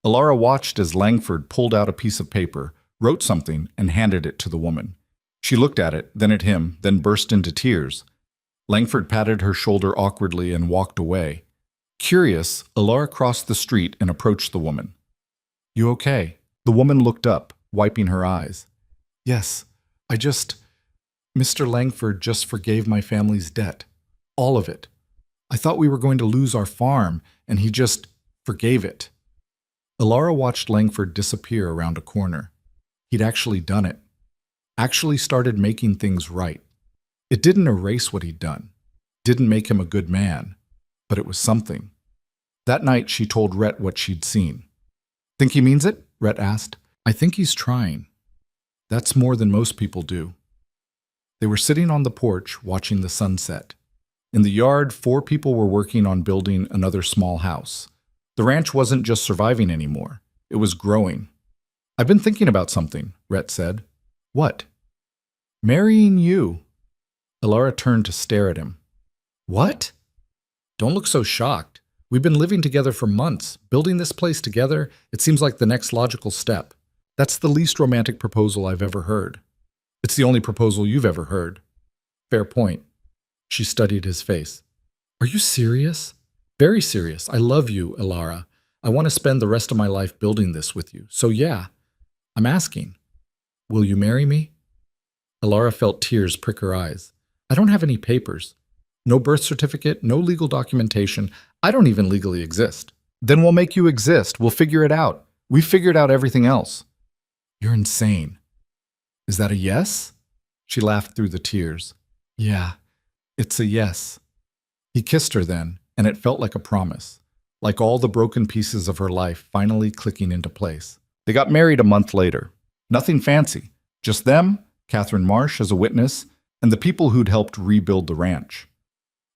Alara watched as Langford pulled out a piece of paper, wrote something, and handed it to the woman. She looked at it, then at him, then burst into tears. Langford patted her shoulder awkwardly and walked away. Curious, Alara crossed the street and approached the woman. "You okay?" The woman looked up, wiping her eyes. "Yes, Mr. Langford just forgave my family's debt. All of it. I thought we were going to lose our farm, and he just forgave it." Alara watched Langford disappear around a corner. He'd actually done it. Actually started making things right. It didn't erase what he'd done. Didn't make him a good man. But it was something. That night, she told Rhett what she'd seen. "Think he means it?" Rhett asked. "I think he's trying. That's more than most people do." They were sitting on the porch, watching the sunset. In the yard, 4 people were working on building another small house. The ranch wasn't just surviving anymore. It was growing. "I've been thinking about something," Rhett said. "What?" "Marrying you." Alara turned to stare at him. "What?" "Don't look so shocked. We've been living together for months, building this place together. It seems like the next logical step. That's the least romantic proposal I've ever heard. It's the only proposal you've ever heard." "Fair point." She studied his face. "Are you serious?" "Very serious. I love you, Alara. I want to spend the rest of my life building this with you. So yeah, I'm asking. Will you marry me?" Alara felt tears prick her eyes. "I don't have any papers. No birth certificate, no legal documentation. I don't even legally exist." "Then we'll make you exist. We'll figure it out. We've figured out everything else." "You're insane." "Is that a yes?" She laughed through the tears. "Yeah, it's a yes." He kissed her then, and it felt like a promise, like all the broken pieces of her life finally clicking into place. They got married a month later. Nothing fancy. Just them, Catherine Marsh as a witness, and the people who'd helped rebuild the ranch.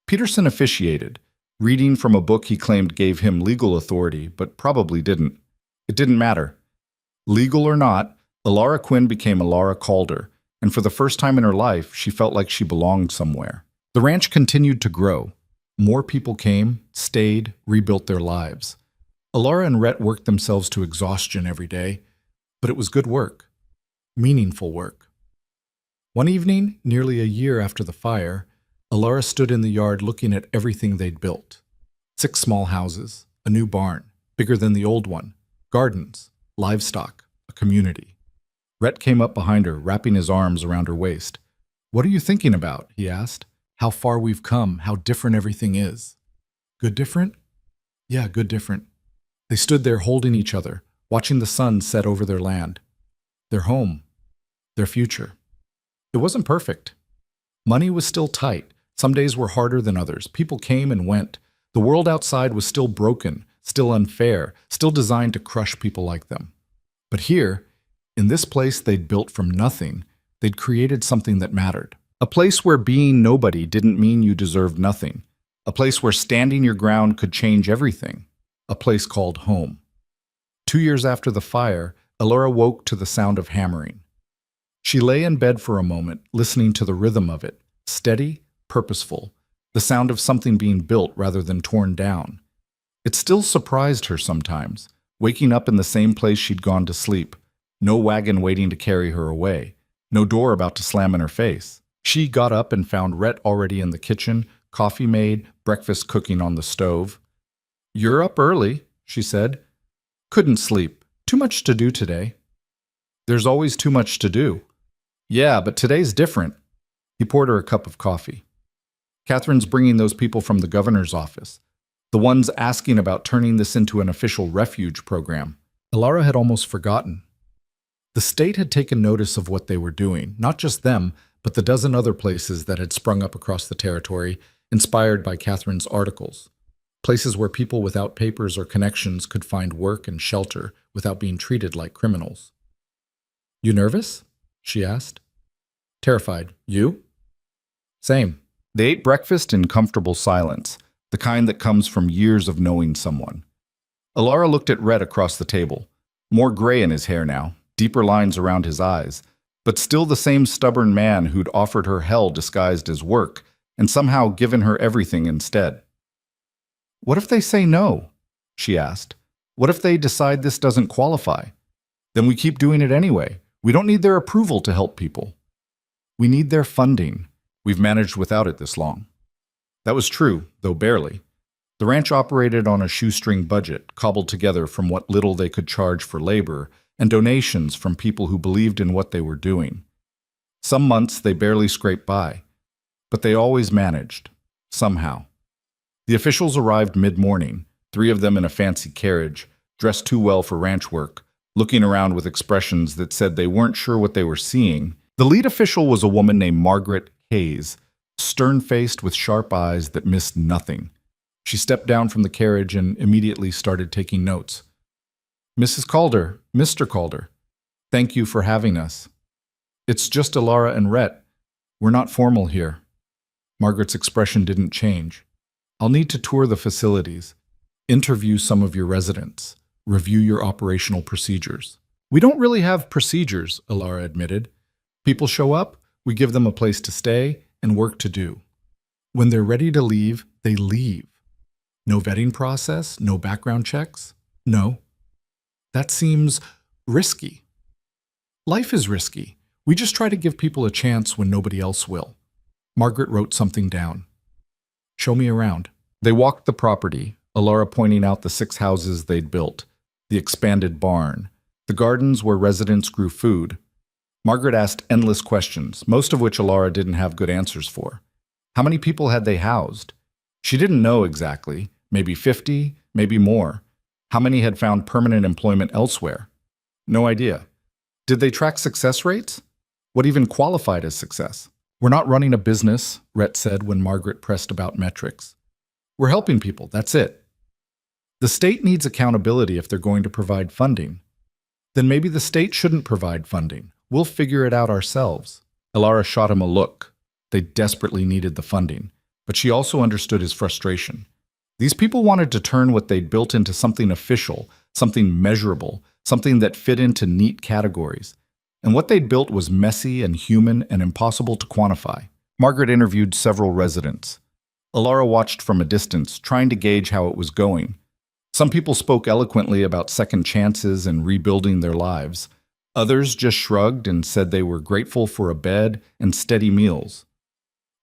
Peterson officiated, reading from a book he claimed gave him legal authority, but probably didn't. It didn't matter. Legal or not, Alara Quinn became Alara Calder, and for the first time in her life, she felt like she belonged somewhere. The ranch continued to grow. More people came, stayed, rebuilt their lives. Alara and Rhett worked themselves to exhaustion every day, but it was good work. Meaningful work. One evening, nearly a year after the fire, Alara stood in the yard looking at everything they'd built. 6 small houses, a new barn, bigger than the old one, gardens, livestock, a community. Rhett came up behind her, wrapping his arms around her waist. "What are you thinking about?" he asked. "How far we've come, how different everything is." "Good different?" "Yeah, good different." They stood there holding each other, watching the sun set over their land. Their home. Their future. It wasn't perfect. Money was still tight. Some days were harder than others. People came and went. The world outside was still broken, still unfair, still designed to crush people like them. But here, in this place they'd built from nothing, they'd created something that mattered. A place where being nobody didn't mean you deserved nothing. A place where standing your ground could change everything. A place called home. 2 years after the fire, Alara woke to the sound of hammering. She lay in bed for a moment, listening to the rhythm of it, steady, purposeful, the sound of something being built rather than torn down. It still surprised her sometimes, waking up in the same place she'd gone to sleep, no wagon waiting to carry her away, no door about to slam in her face. She got up and found Rhett already in the kitchen, coffee made, breakfast cooking on the stove. "You're up early," she said. "Couldn't sleep. Too much to do today." "There's always too much to do." "Yeah, but today's different." He poured her a cup of coffee. "Catherine's bringing those people from the governor's office. The ones asking about turning this into an official refuge program." Alara had almost forgotten. The state had taken notice of what they were doing, not just them, but the dozen other places that had sprung up across the territory, inspired by Catherine's articles. Places where people without papers or connections could find work and shelter without being treated like criminals. "You nervous?" she asked. "Terrified. You?" "Same." They ate breakfast in comfortable silence, the kind that comes from years of knowing someone. Alara looked at Rhett across the table. More gray in his hair now, deeper lines around his eyes, but still the same stubborn man who'd offered her hell disguised as work and somehow given her everything instead. What if they say no? She asked. What if they decide this doesn't qualify? Then we keep doing it anyway. We don't need their approval to help people. We need their funding. We've managed without it this long. That was true, though barely. The ranch operated on a shoestring budget, cobbled together from what little they could charge for labor and donations from people who believed in what they were doing. Some months they barely scraped by, but they always managed, somehow. The officials arrived mid-morning, 3 of them in a fancy carriage, dressed too well for ranch work, looking around with expressions that said they weren't sure what they were seeing. The lead official was a woman named Margaret Hayes, stern-faced with sharp eyes that missed nothing. She stepped down from the carriage and immediately started taking notes. Mrs. Calder, Mr. Calder, thank you for having us. It's just Alara and Rhett. We're not formal here. Margaret's expression didn't change. I'll need to tour the facilities, interview some of your residents, review your operational procedures. We don't really have procedures, Alara admitted. People show up, we give them a place to stay and work to do. When they're ready to leave, they leave. No vetting process, no background checks? No. That seems risky. Life is risky. We just try to give people a chance when nobody else will. Margaret wrote something down. Show me around. They walked the property, Alara pointing out the 6 houses they'd built, the expanded barn, the gardens where residents grew food. Margaret asked endless questions, most of which Alara didn't have good answers for. How many people had they housed? She didn't know exactly. Maybe 50, maybe more. How many had found permanent employment elsewhere? No idea. Did they track success rates? What even qualified as success? We're not running a business, Rhett said when Margaret pressed about metrics. We're helping people, that's it. The state needs accountability if they're going to provide funding. Then maybe the state shouldn't provide funding. We'll figure it out ourselves. Alara shot him a look. They desperately needed the funding, but she also understood his frustration. These people wanted to turn what they'd built into something official, something measurable, something that fit into neat categories. And what they'd built was messy and human and impossible to quantify. Margaret interviewed several residents. Alara watched from a distance, trying to gauge how it was going. Some people spoke eloquently about second chances and rebuilding their lives. Others just shrugged and said they were grateful for a bed and steady meals.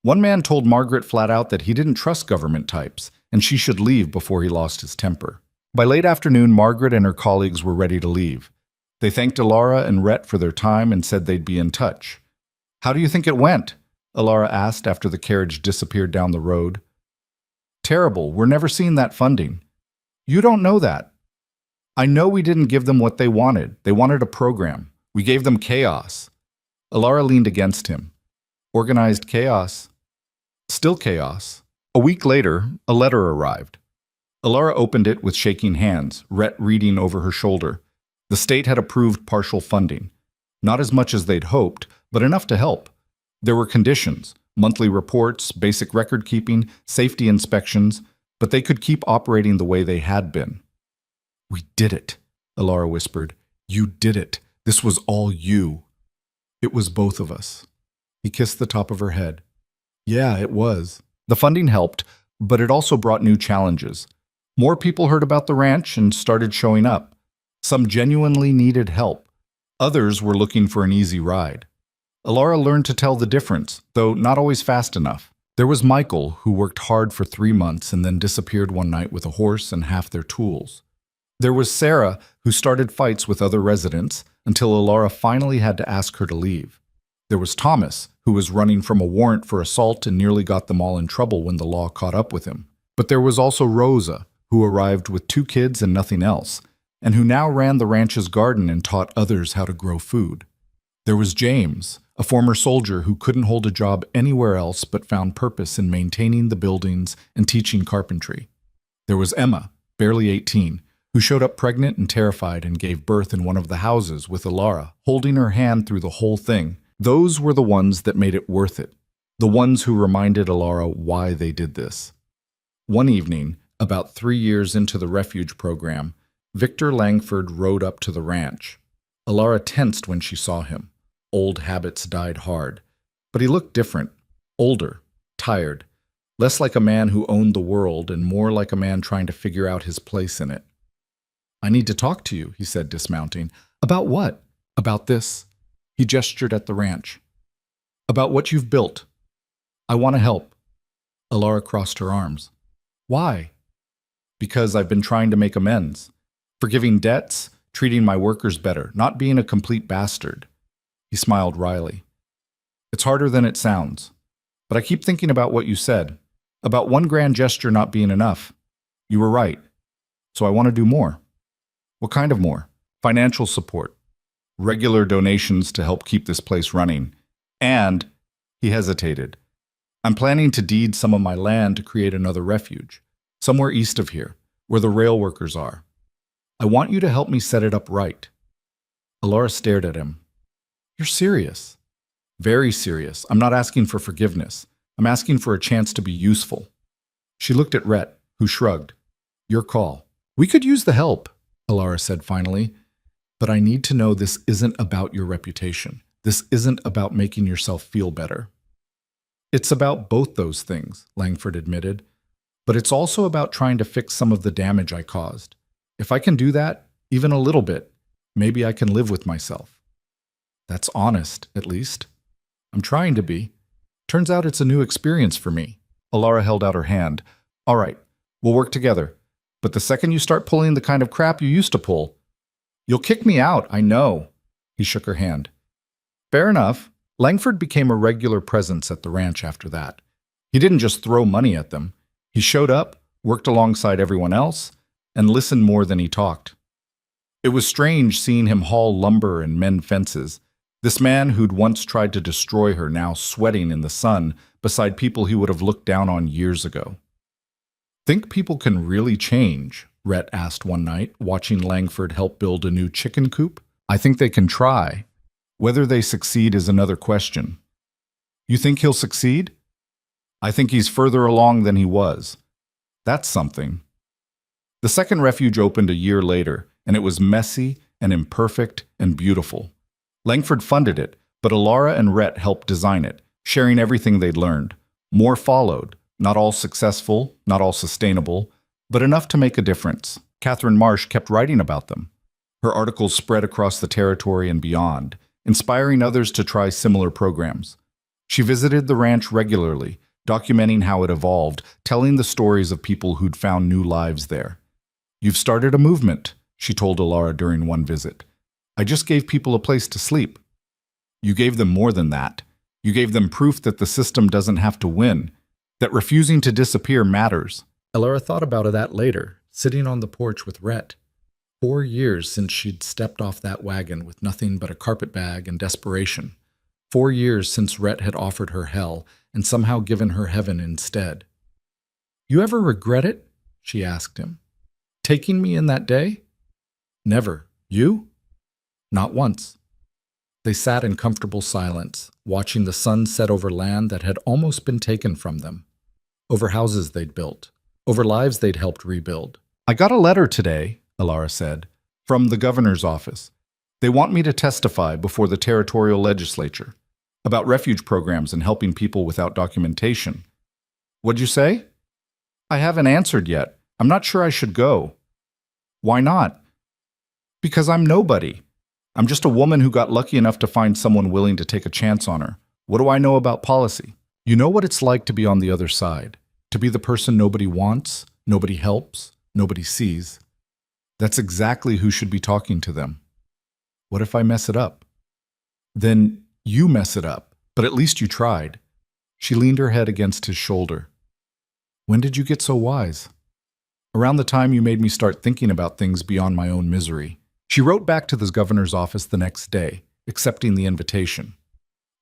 One man told Margaret flat out that he didn't trust government types, and she should leave before he lost his temper. By late afternoon, Margaret and her colleagues were ready to leave. They thanked Alara and Rhett for their time and said they'd be in touch. How do you think it went? Alara asked after the carriage disappeared down the road. Terrible. We're never seeing that funding. You don't know that. I know we didn't give them what they wanted. They wanted a program. We gave them chaos. Alara leaned against him. Organized chaos. Still chaos. A week later, a letter arrived. Alara opened it with shaking hands, Rhett reading over her shoulder. The state had approved partial funding. Not as much as they'd hoped, but enough to help. There were conditions, monthly reports, basic record keeping, safety inspections, but they could keep operating the way they had been. We did it, Alara whispered. You did it. This was all you. It was both of us. He kissed the top of her head. Yeah, it was. The funding helped, but it also brought new challenges. More people heard about the ranch and started showing up. Some genuinely needed help. Others were looking for an easy ride. Alara learned to tell the difference, though not always fast enough. There was Michael, who worked hard for 3 months and then disappeared one night with a horse and half their tools. There was Sarah, who started fights with other residents until Alara finally had to ask her to leave. There was Thomas, who was running from a warrant for assault and nearly got them all in trouble when the law caught up with him. But there was also Rosa, who arrived with 2 kids and nothing else, and who now ran the ranch's garden and taught others how to grow food. There was James, a former soldier who couldn't hold a job anywhere else but found purpose in maintaining the buildings and teaching carpentry. There was Emma, barely 18, who showed up pregnant and terrified and gave birth in one of the houses with Alara, holding her hand through the whole thing. Those were the ones that made it worth it, the ones who reminded Alara why they did this. One evening, about 3 years into the refuge program, Victor Langford rode up to the ranch. Alara tensed when she saw him. Old habits died hard, but he looked different, older, tired, less like a man who owned the world and more like a man trying to figure out his place in it. "I need to talk to you," he said, dismounting. "About what?" "About this." He gestured at the ranch. "About what you've built. I want to help." Alara crossed her arms. "Why?" "Because I've been trying to make amends. Forgiving debts, treating my workers better, not being a complete bastard." He smiled wryly. "It's harder than it sounds. But I keep thinking about what you said, about one grand gesture not being enough. You were right. So I want to do more." "What kind of more?" "Financial support. Regular donations to help keep this place running. And," he hesitated, "I'm planning to deed some of my land to create another refuge, somewhere east of here, where the rail workers are. I want you to help me set it up right." Alara stared at him. "You're serious?" "Very serious. I'm not asking for forgiveness. I'm asking for a chance to be useful." She looked at Rhett, who shrugged. "Your call." "We could use the help," Alara said finally. "But I need to know this isn't about your reputation. This isn't about making yourself feel better." "It's about both those things," Langford admitted. "But it's also about trying to fix some of the damage I caused. If I can do that, even a little bit, maybe I can live with myself." "That's honest, at least." "I'm trying to be. Turns out it's a new experience for me." Alara held out her hand. "All right, we'll work together. But the second you start pulling the kind of crap you used to pull, you'll kick me out, I know." He shook her hand. "Fair enough." Langford became a regular presence at the ranch after that. He didn't just throw money at them. He showed up, worked alongside everyone else, and listened more than he talked. It was strange seeing him haul lumber and mend fences. This man who'd once tried to destroy her now sweating in the sun beside people he would have looked down on years ago. "Think people can really change?" Rhett asked one night, watching Langford help build a new chicken coop. "I think they can try. Whether they succeed is another question." "You think he'll succeed?" "I think he's further along than he was." "That's something." The second refuge opened a year later, and it was messy and imperfect and beautiful. Langford funded it, but Alara and Rhett helped design it, sharing everything they'd learned. More followed, not all successful, not all sustainable, but enough to make a difference. Catherine Marsh kept writing about them. Her articles spread across the territory and beyond, inspiring others to try similar programs. She visited the ranch regularly, documenting how it evolved, telling the stories of people who'd found new lives there. "You've started a movement," she told Alara during one visit. "I just gave people a place to sleep." "You gave them more than that. You gave them proof that the system doesn't have to win, that refusing to disappear matters." Alara thought about that later, sitting on the porch with Rhett. 4 years since she'd stepped off that wagon with nothing but a carpet bag and desperation. 4 years since Rhett had offered her hell and somehow given her heaven instead. "You ever regret it?" she asked him. "Taking me in that day?" "Never. You?" "Not once." They sat in comfortable silence, watching the sun set over land that had almost been taken from them, over houses they'd built, over lives they'd helped rebuild. "I got a letter today," Alara said, "from the governor's office. They want me to testify before the territorial legislature about refuge programs and helping people without documentation." "What'd you say?" "I haven't answered yet. I'm not sure I should go." "Why not?" "Because I'm nobody. I'm just a woman who got lucky enough to find someone willing to take a chance on her. What do I know about policy?" "You know what it's like to be on the other side, to be the person nobody wants, nobody helps, nobody sees. That's exactly who should be talking to them." "What if I mess it up?" "Then you mess it up, but at least you tried." She leaned her head against his shoulder. "When did you get so wise?" "Around the time you made me start thinking about things beyond my own misery." She wrote back to the governor's office the next day, accepting the invitation.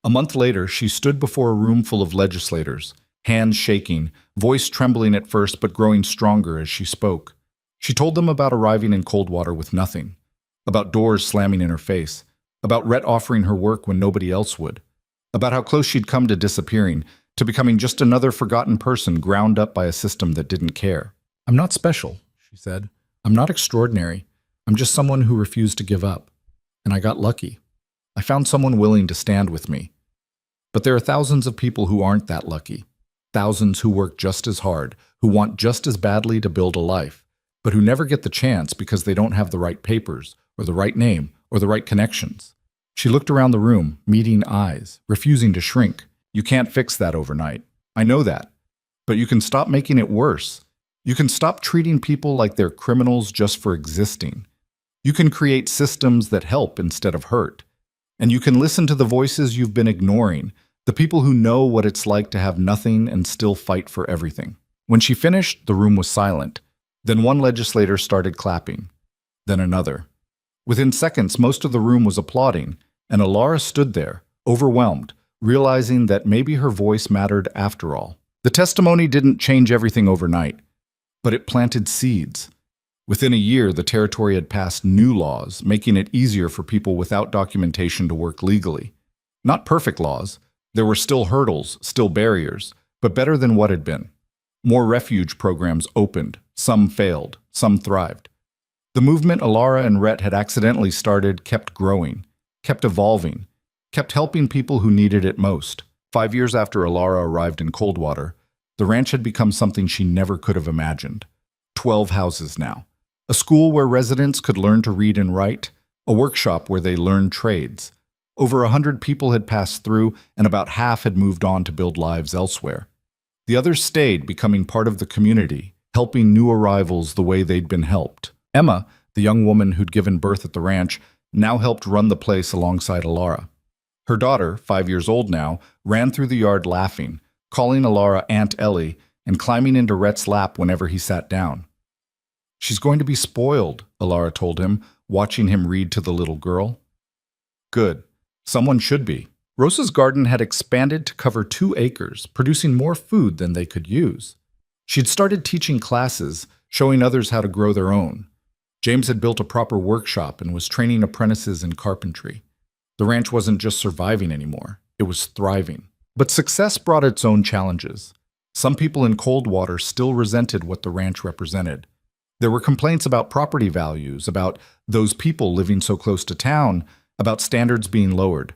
A month later, she stood before a room full of legislators, hands shaking, voice trembling at first but growing stronger as she spoke. She told them about arriving in Coldwater with nothing, about doors slamming in her face, about Rhett offering her work when nobody else would, about how close she'd come to disappearing, to becoming just another forgotten person ground up by a system that didn't care. "I'm not special," she said. "I'm not extraordinary. I'm just someone who refused to give up. And I got lucky. I found someone willing to stand with me. But there are thousands of people who aren't that lucky. Thousands who work just as hard, who want just as badly to build a life, but who never get the chance because they don't have the right papers, or the right name, or the right connections. She looked around the room, meeting eyes, refusing to shrink. You can't fix that overnight. I know that. But you can stop making it worse. You can stop treating people like they're criminals just for existing. You can create systems that help instead of hurt. And you can listen to the voices you've been ignoring, the people who know what it's like to have nothing and still fight for everything. When she finished, the room was silent. Then one legislator started clapping. Then another. Within seconds, most of the room was applauding, and Alara stood there, overwhelmed, realizing that maybe her voice mattered after all. The testimony didn't change everything overnight, but it planted seeds. Within a year, the territory had passed new laws, making it easier for people without documentation to work legally. Not perfect laws. There were still hurdles, still barriers, but better than what had been. More refuge programs opened. Some failed. Some thrived. The movement Alara and Rhett had accidentally started kept growing, kept evolving, kept helping people who needed it most. 5 years after Alara arrived in Coldwater, the ranch had become something she never could have imagined. 12 houses now. A school where residents could learn to read and write, a workshop where they learned trades. Over 100 people had passed through, and about half had moved on to build lives elsewhere. The others stayed, becoming part of the community, helping new arrivals the way they'd been helped. Emma, the young woman who'd given birth at the ranch, now helped run the place alongside Alara. Her daughter, 5 years old now, ran through the yard laughing, calling Alara Aunt Ellie and climbing into Rhett's lap whenever he sat down. "She's going to be spoiled," Alara told him, watching him read to the little girl. Good. Someone should be. Rosa's garden had expanded to cover 2 acres, producing more food than they could use. She'd started teaching classes, showing others how to grow their own. James had built a proper workshop and was training apprentices in carpentry. The ranch wasn't just surviving anymore, it was thriving. But success brought its own challenges. Some people in Coldwater still resented what the ranch represented. There were complaints about property values, about those people living so close to town, about standards being lowered.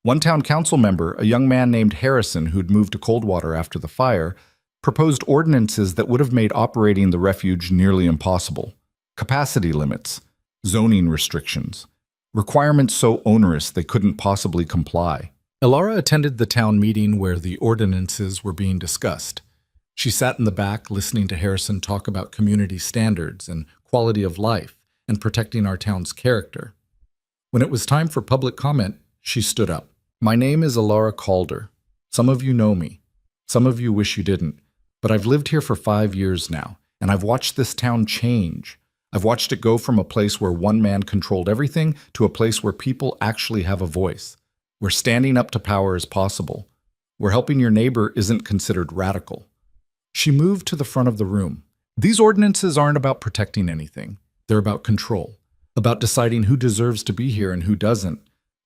One town council member, a young man named Harrison who'd moved to Coldwater after the fire, proposed ordinances that would have made operating the refuge nearly impossible. Capacity limits, zoning restrictions, requirements so onerous they couldn't possibly comply. Alara attended the town meeting where the ordinances were being discussed. She sat in the back listening to Harrison talk about community standards and quality of life and protecting our town's character. When it was time for public comment, she stood up. "My name is Alara Calder. Some of you know me. Some of you wish you didn't. But I've lived here for 5 years now, and I've watched this town change. I've watched it go from a place where one man controlled everything to a place where people actually have a voice, where standing up to power is possible, where helping your neighbor isn't considered radical." She moved to the front of the room. These ordinances aren't about protecting anything. They're about control, about deciding who deserves to be here and who doesn't,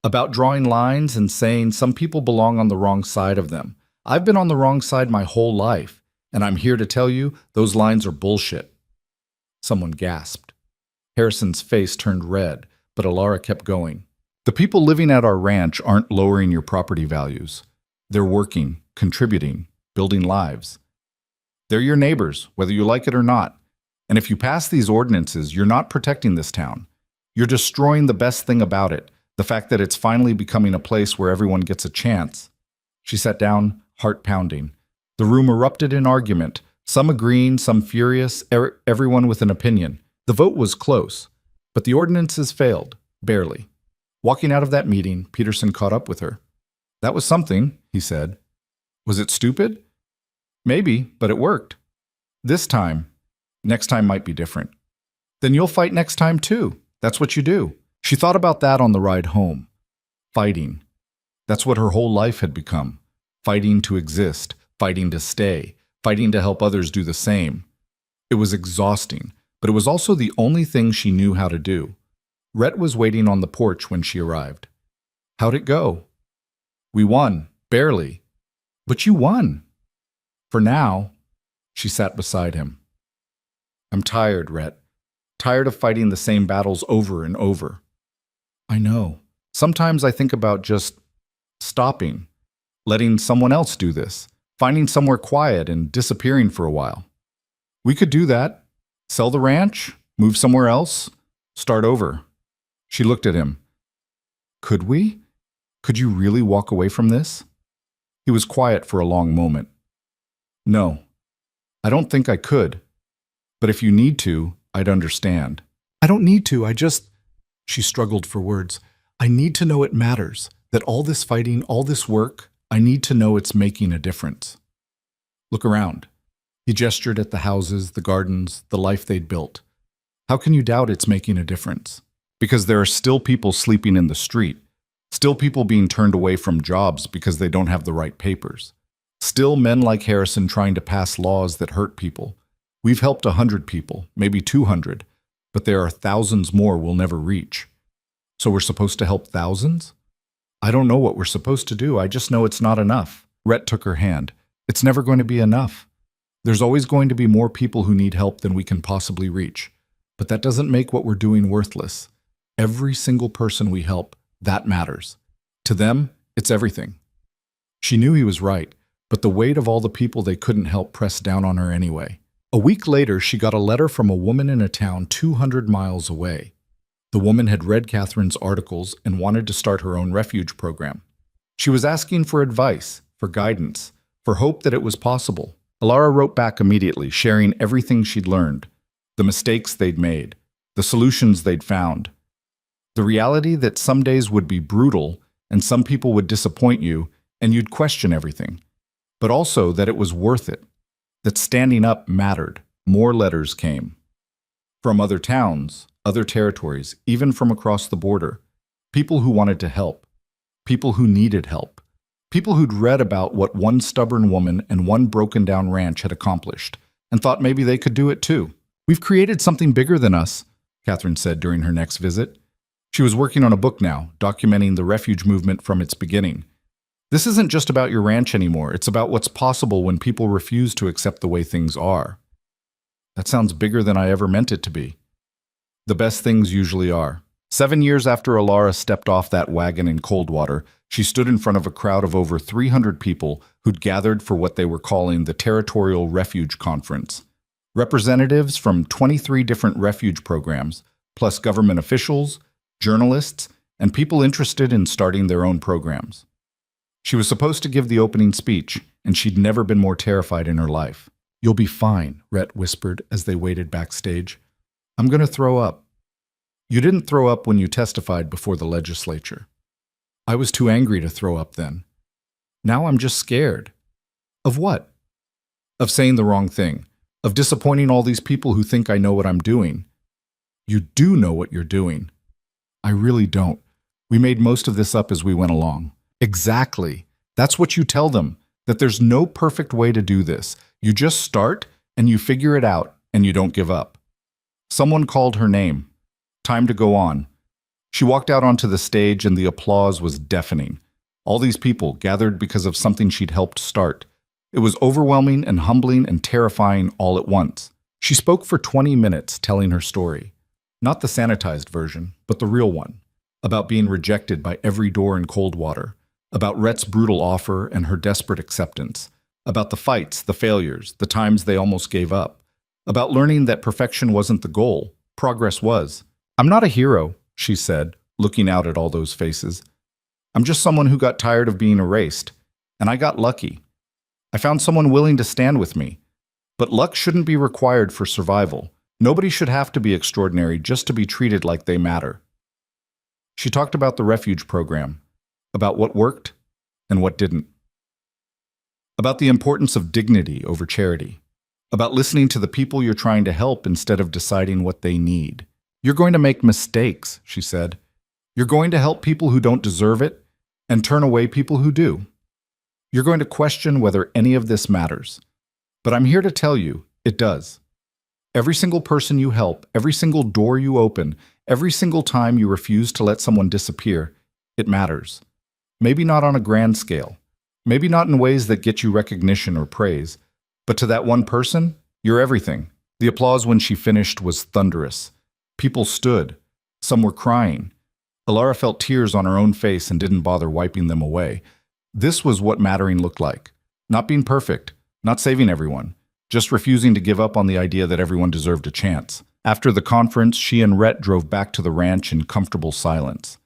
about drawing lines and saying some people belong on the wrong side of them. I've been on the wrong side my whole life, and I'm here to tell you those lines are bullshit. Someone gasped. Harrison's face turned red, but Alara kept going. "The people living at our ranch aren't lowering your property values. They're working, contributing, building lives. They're your neighbors, whether you like it or not. And if you pass these ordinances, you're not protecting this town. You're destroying the best thing about it, the fact that it's finally becoming a place where everyone gets a chance." She sat down, heart pounding. The room erupted in argument, some agreeing, some furious, everyone with an opinion. The vote was close, but the ordinances failed, barely. Walking out of that meeting, Peterson caught up with her. "That was something," he said. "Was it stupid? Maybe, but it worked. Next time might be different." "Then you'll fight next time too. That's what you do." She thought about that on the ride home. Fighting. That's what her whole life had become. Fighting to exist, fighting to stay, fighting to help others do the same. It was exhausting, but it was also the only thing she knew how to do. Rhett was waiting on the porch when she arrived. "How'd it go?" "We won, barely." "But you won." "For now." She sat beside him. "I'm tired, Rhett. Tired of fighting the same battles over and over." "I know. Sometimes I think about just stopping, letting someone else do this, finding somewhere quiet and disappearing for a while. We could do that. Sell the ranch, move somewhere else, start over. She looked at him. Could we? Could you really walk away from this? He was quiet for a long moment. No, I don't think I could. But if you need to, I'd understand. I don't need to, She struggled for words. I need to know it matters, that all this fighting, all this work, I need to know it's making a difference. Look around. He gestured at the houses, the gardens, the life they'd built. How can you doubt it's making a difference? Because there are still people sleeping in the street, still people being turned away from jobs because they don't have the right papers, still men like Harrison trying to pass laws that hurt people. We've helped 100 people, maybe 200, but there are thousands more we'll never reach. So we're supposed to help thousands? I don't know what we're supposed to do, I just know it's not enough. Rhett took her hand. It's never going to be enough. There's always going to be more people who need help than we can possibly reach. But that doesn't make what we're doing worthless. Every single person we help, that matters. To them, it's everything. She knew he was right, but the weight of all the people they couldn't help pressed down on her anyway. A week later, she got a letter from a woman in a town 200 miles away. The woman had read Catherine's articles and wanted to start her own refuge program. She was asking for advice, for guidance, for hope that it was possible. Alara wrote back immediately, sharing everything she'd learned, the mistakes they'd made, the solutions they'd found, the reality that some days would be brutal and some people would disappoint you and you'd question everything, but also that it was worth it, that standing up mattered. More letters came. From other towns, other territories, even from across the border, people who wanted to help, people who needed help, people who'd read about what one stubborn woman and one broken-down ranch had accomplished and thought maybe they could do it too. We've created something bigger than us, Catherine said during her next visit. She was working on a book now, documenting the refuge movement from its beginning. This isn't just about your ranch anymore. It's about what's possible when people refuse to accept the way things are. That sounds bigger than I ever meant it to be. The best things usually are. 7 years after Alara stepped off that wagon in Coldwater, she stood in front of a crowd of over 300 people who'd gathered for what they were calling the Territorial Refuge Conference. Representatives from 23 different refuge programs, plus government officials, journalists, and people interested in starting their own programs. She was supposed to give the opening speech, and she'd never been more terrified in her life. "You'll be fine," Rhett whispered as they waited backstage. "I'm going to throw up." "You didn't throw up when you testified before the legislature." "I was too angry to throw up then. Now I'm just scared." "Of what?" "Of saying the wrong thing. Of disappointing all these people who think I know what I'm doing." "You do know what you're doing." "I really don't. We made most of this up as we went along." "Exactly. That's what you tell them, that there's no perfect way to do this. You just start, and you figure it out, and you don't give up." Someone called her name. Time to go on. She walked out onto the stage, and the applause was deafening. All these people gathered because of something she'd helped start. It was overwhelming and humbling and terrifying all at once. She spoke for 20 minutes, telling her story. Not the sanitized version, but the real one. About being rejected by every door in Coldwater. About Rhett's brutal offer and her desperate acceptance. About the fights, the failures, the times they almost gave up. About learning that perfection wasn't the goal. Progress was. "I'm not a hero," she said, looking out at all those faces. "I'm just someone who got tired of being erased. And I got lucky. I found someone willing to stand with me. But luck shouldn't be required for survival. Nobody should have to be extraordinary just to be treated like they matter." She talked about the refuge program, about what worked and what didn't. About the importance of dignity over charity. About listening to the people you're trying to help instead of deciding what they need. "You're going to make mistakes," she said. "You're going to help people who don't deserve it and turn away people who do. You're going to question whether any of this matters. But I'm here to tell you, it does. Every single person you help, every single door you open, every single time you refuse to let someone disappear, it matters. Maybe not on a grand scale. Maybe not in ways that get you recognition or praise. But to that one person, you're everything." The applause when she finished was thunderous. People stood. Some were crying. Alara felt tears on her own face and didn't bother wiping them away. This was what mattering looked like. Not being perfect, not saving everyone, just refusing to give up on the idea that everyone deserved a chance. After the conference, she and Rhett drove back to the ranch in comfortable silence.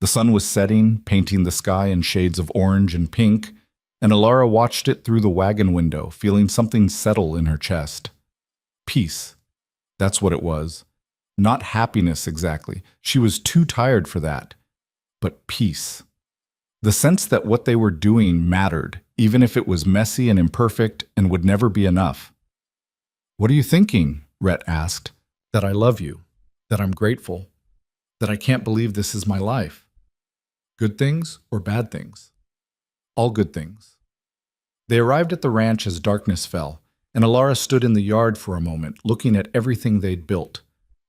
The sun was setting, painting the sky in shades of orange and pink, and Alara watched it through the wagon window, feeling something settle in her chest. Peace. That's what it was. Not happiness exactly. She was too tired for that. But peace. The sense that what they were doing mattered, even if it was messy and imperfect and would never be enough. "What are you thinking?" Rhett asked. "That I love you. That I'm grateful. That I can't believe this is my life." "Good things or bad things?" "All good things." They arrived at the ranch as darkness fell, and Alara stood in the yard for a moment, looking at everything they'd built.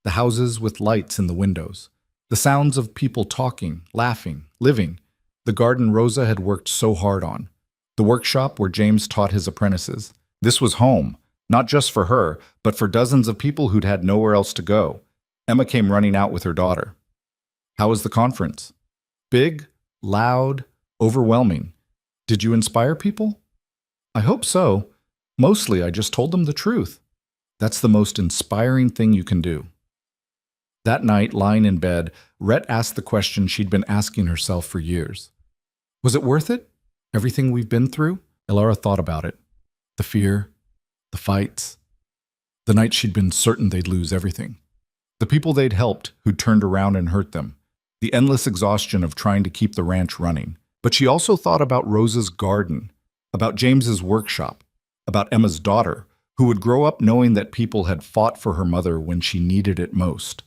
The houses with lights in the windows. The sounds of people talking, laughing, living. The garden Rosa had worked so hard on. The workshop where James taught his apprentices. This was home, not just for her, but for dozens of people who'd had nowhere else to go. Emma came running out with her daughter. "How was the conference?" "Big, loud, overwhelming. Did you inspire people?" "I hope so. Mostly, I just told them the truth." "That's the most inspiring thing you can do." That night, lying in bed, Rhett asked the question she'd been asking herself for years. "Was it worth it? Everything we've been through?" Alara thought about it. The fear, the fights, the night she'd been certain they'd lose everything. The people they'd helped who'd turned around and hurt them. The endless exhaustion of trying to keep the ranch running. But she also thought about Rosa's garden, about James's workshop, about Emma's daughter, who would grow up knowing that people had fought for her mother when she needed it most.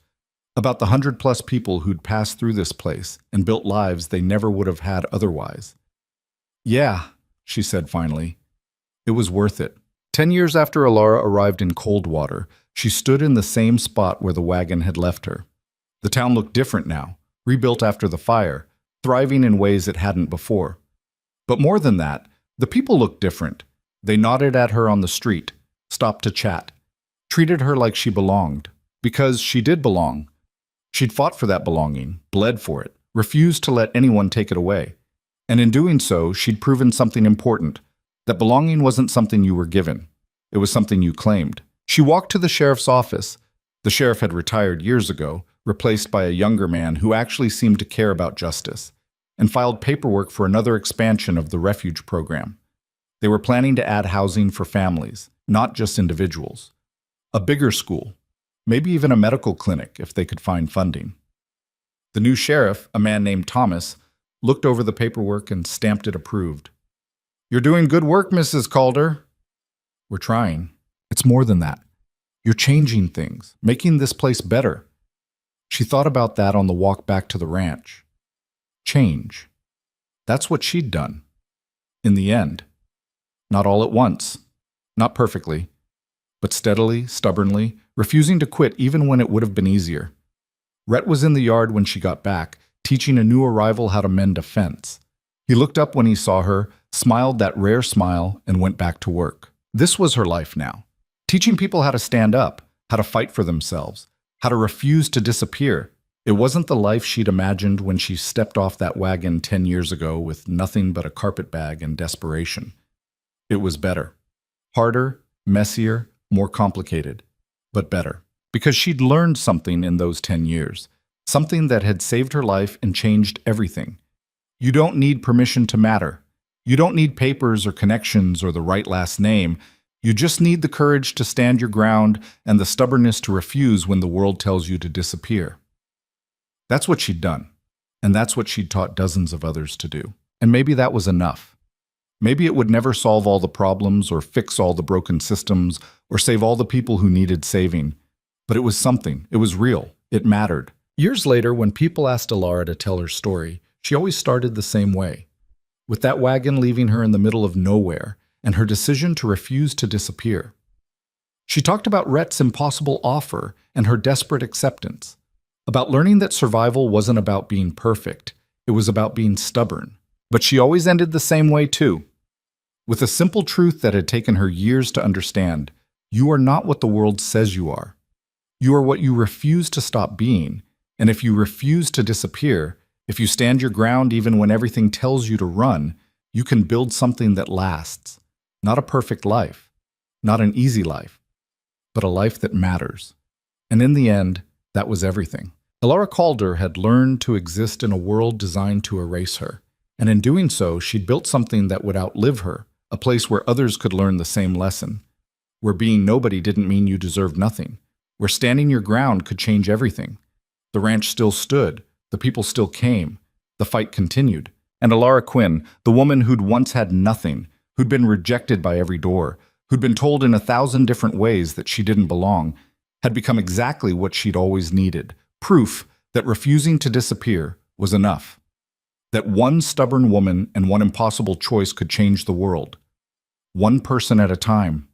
About the 100+ people who'd passed through this place and built lives they never would have had otherwise. "Yeah," she said finally. It was worth it. 10 years after Alara arrived in Coldwater, she stood in the same spot where the wagon had left her. The town looked different now, rebuilt after the fire, thriving in ways it hadn't before. But more than that, the people looked different. They nodded at her on the street, stopped to chat, treated her like she belonged, because she did belong. She'd fought for that belonging, bled for it, refused to let anyone take it away. And in doing so, she'd proven something important, that belonging wasn't something you were given. It was something you claimed. She walked to the sheriff's office. The sheriff had retired years ago, replaced by a younger man who actually seemed to care about justice, and filed paperwork for another expansion of the refuge program. They were planning to add housing for families, not just individuals. A bigger school, maybe even a medical clinic if they could find funding. The new sheriff, a man named Thomas, looked over the paperwork and stamped it approved. "You're doing good work, Mrs. Calder." "We're trying. It's more than that. You're changing things, making this place better." She thought about that on the walk back to the ranch. Change. That's what she'd done. In the end. Not all at once. Not perfectly. But steadily, stubbornly, refusing to quit even when it would have been easier. Rhett was in the yard when she got back, teaching a new arrival how to mend a fence. He looked up when he saw her, smiled that rare smile, and went back to work. This was her life now. Teaching people how to stand up, how to fight for themselves, how to refuse to disappear. It wasn't the life she'd imagined when she stepped off that wagon 10 years ago with nothing but a carpetbag and desperation. It was better. Harder, messier, more complicated, but better. Because she'd learned something in those 10 years. Something that had saved her life and changed everything. You don't need permission to matter. You don't need papers or connections or the right last name. You just need the courage to stand your ground and the stubbornness to refuse when the world tells you to disappear. That's what she'd done, and that's what she'd taught dozens of others to do. And maybe that was enough. Maybe it would never solve all the problems or fix all the broken systems or save all the people who needed saving. But it was something. It was real. It mattered. Years later, when people asked Alara to tell her story, she always started the same way. With that wagon leaving her in the middle of nowhere and her decision to refuse to disappear. She talked about Rhett's impossible offer and her desperate acceptance. About learning that survival wasn't about being perfect. It was about being stubborn. But she always ended the same way too. With a simple truth that had taken her years to understand. You are not what the world says you are. You are what you refuse to stop being. And if you refuse to disappear, if you stand your ground even when everything tells you to run, you can build something that lasts. Not a perfect life, not an easy life, but a life that matters. And in the end, that was everything. Alara Calder had learned to exist in a world designed to erase her. And in doing so, she'd built something that would outlive her, a place where others could learn the same lesson, where being nobody didn't mean you deserved nothing, where standing your ground could change everything. The ranch still stood, the people still came, the fight continued. And Alara Quinn, the woman who'd once had nothing, who'd been rejected by every door, who'd been told in 1,000 different ways that she didn't belong, had become exactly what she'd always needed, proof that refusing to disappear was enough. That one stubborn woman and one impossible choice could change the world. One person at a time,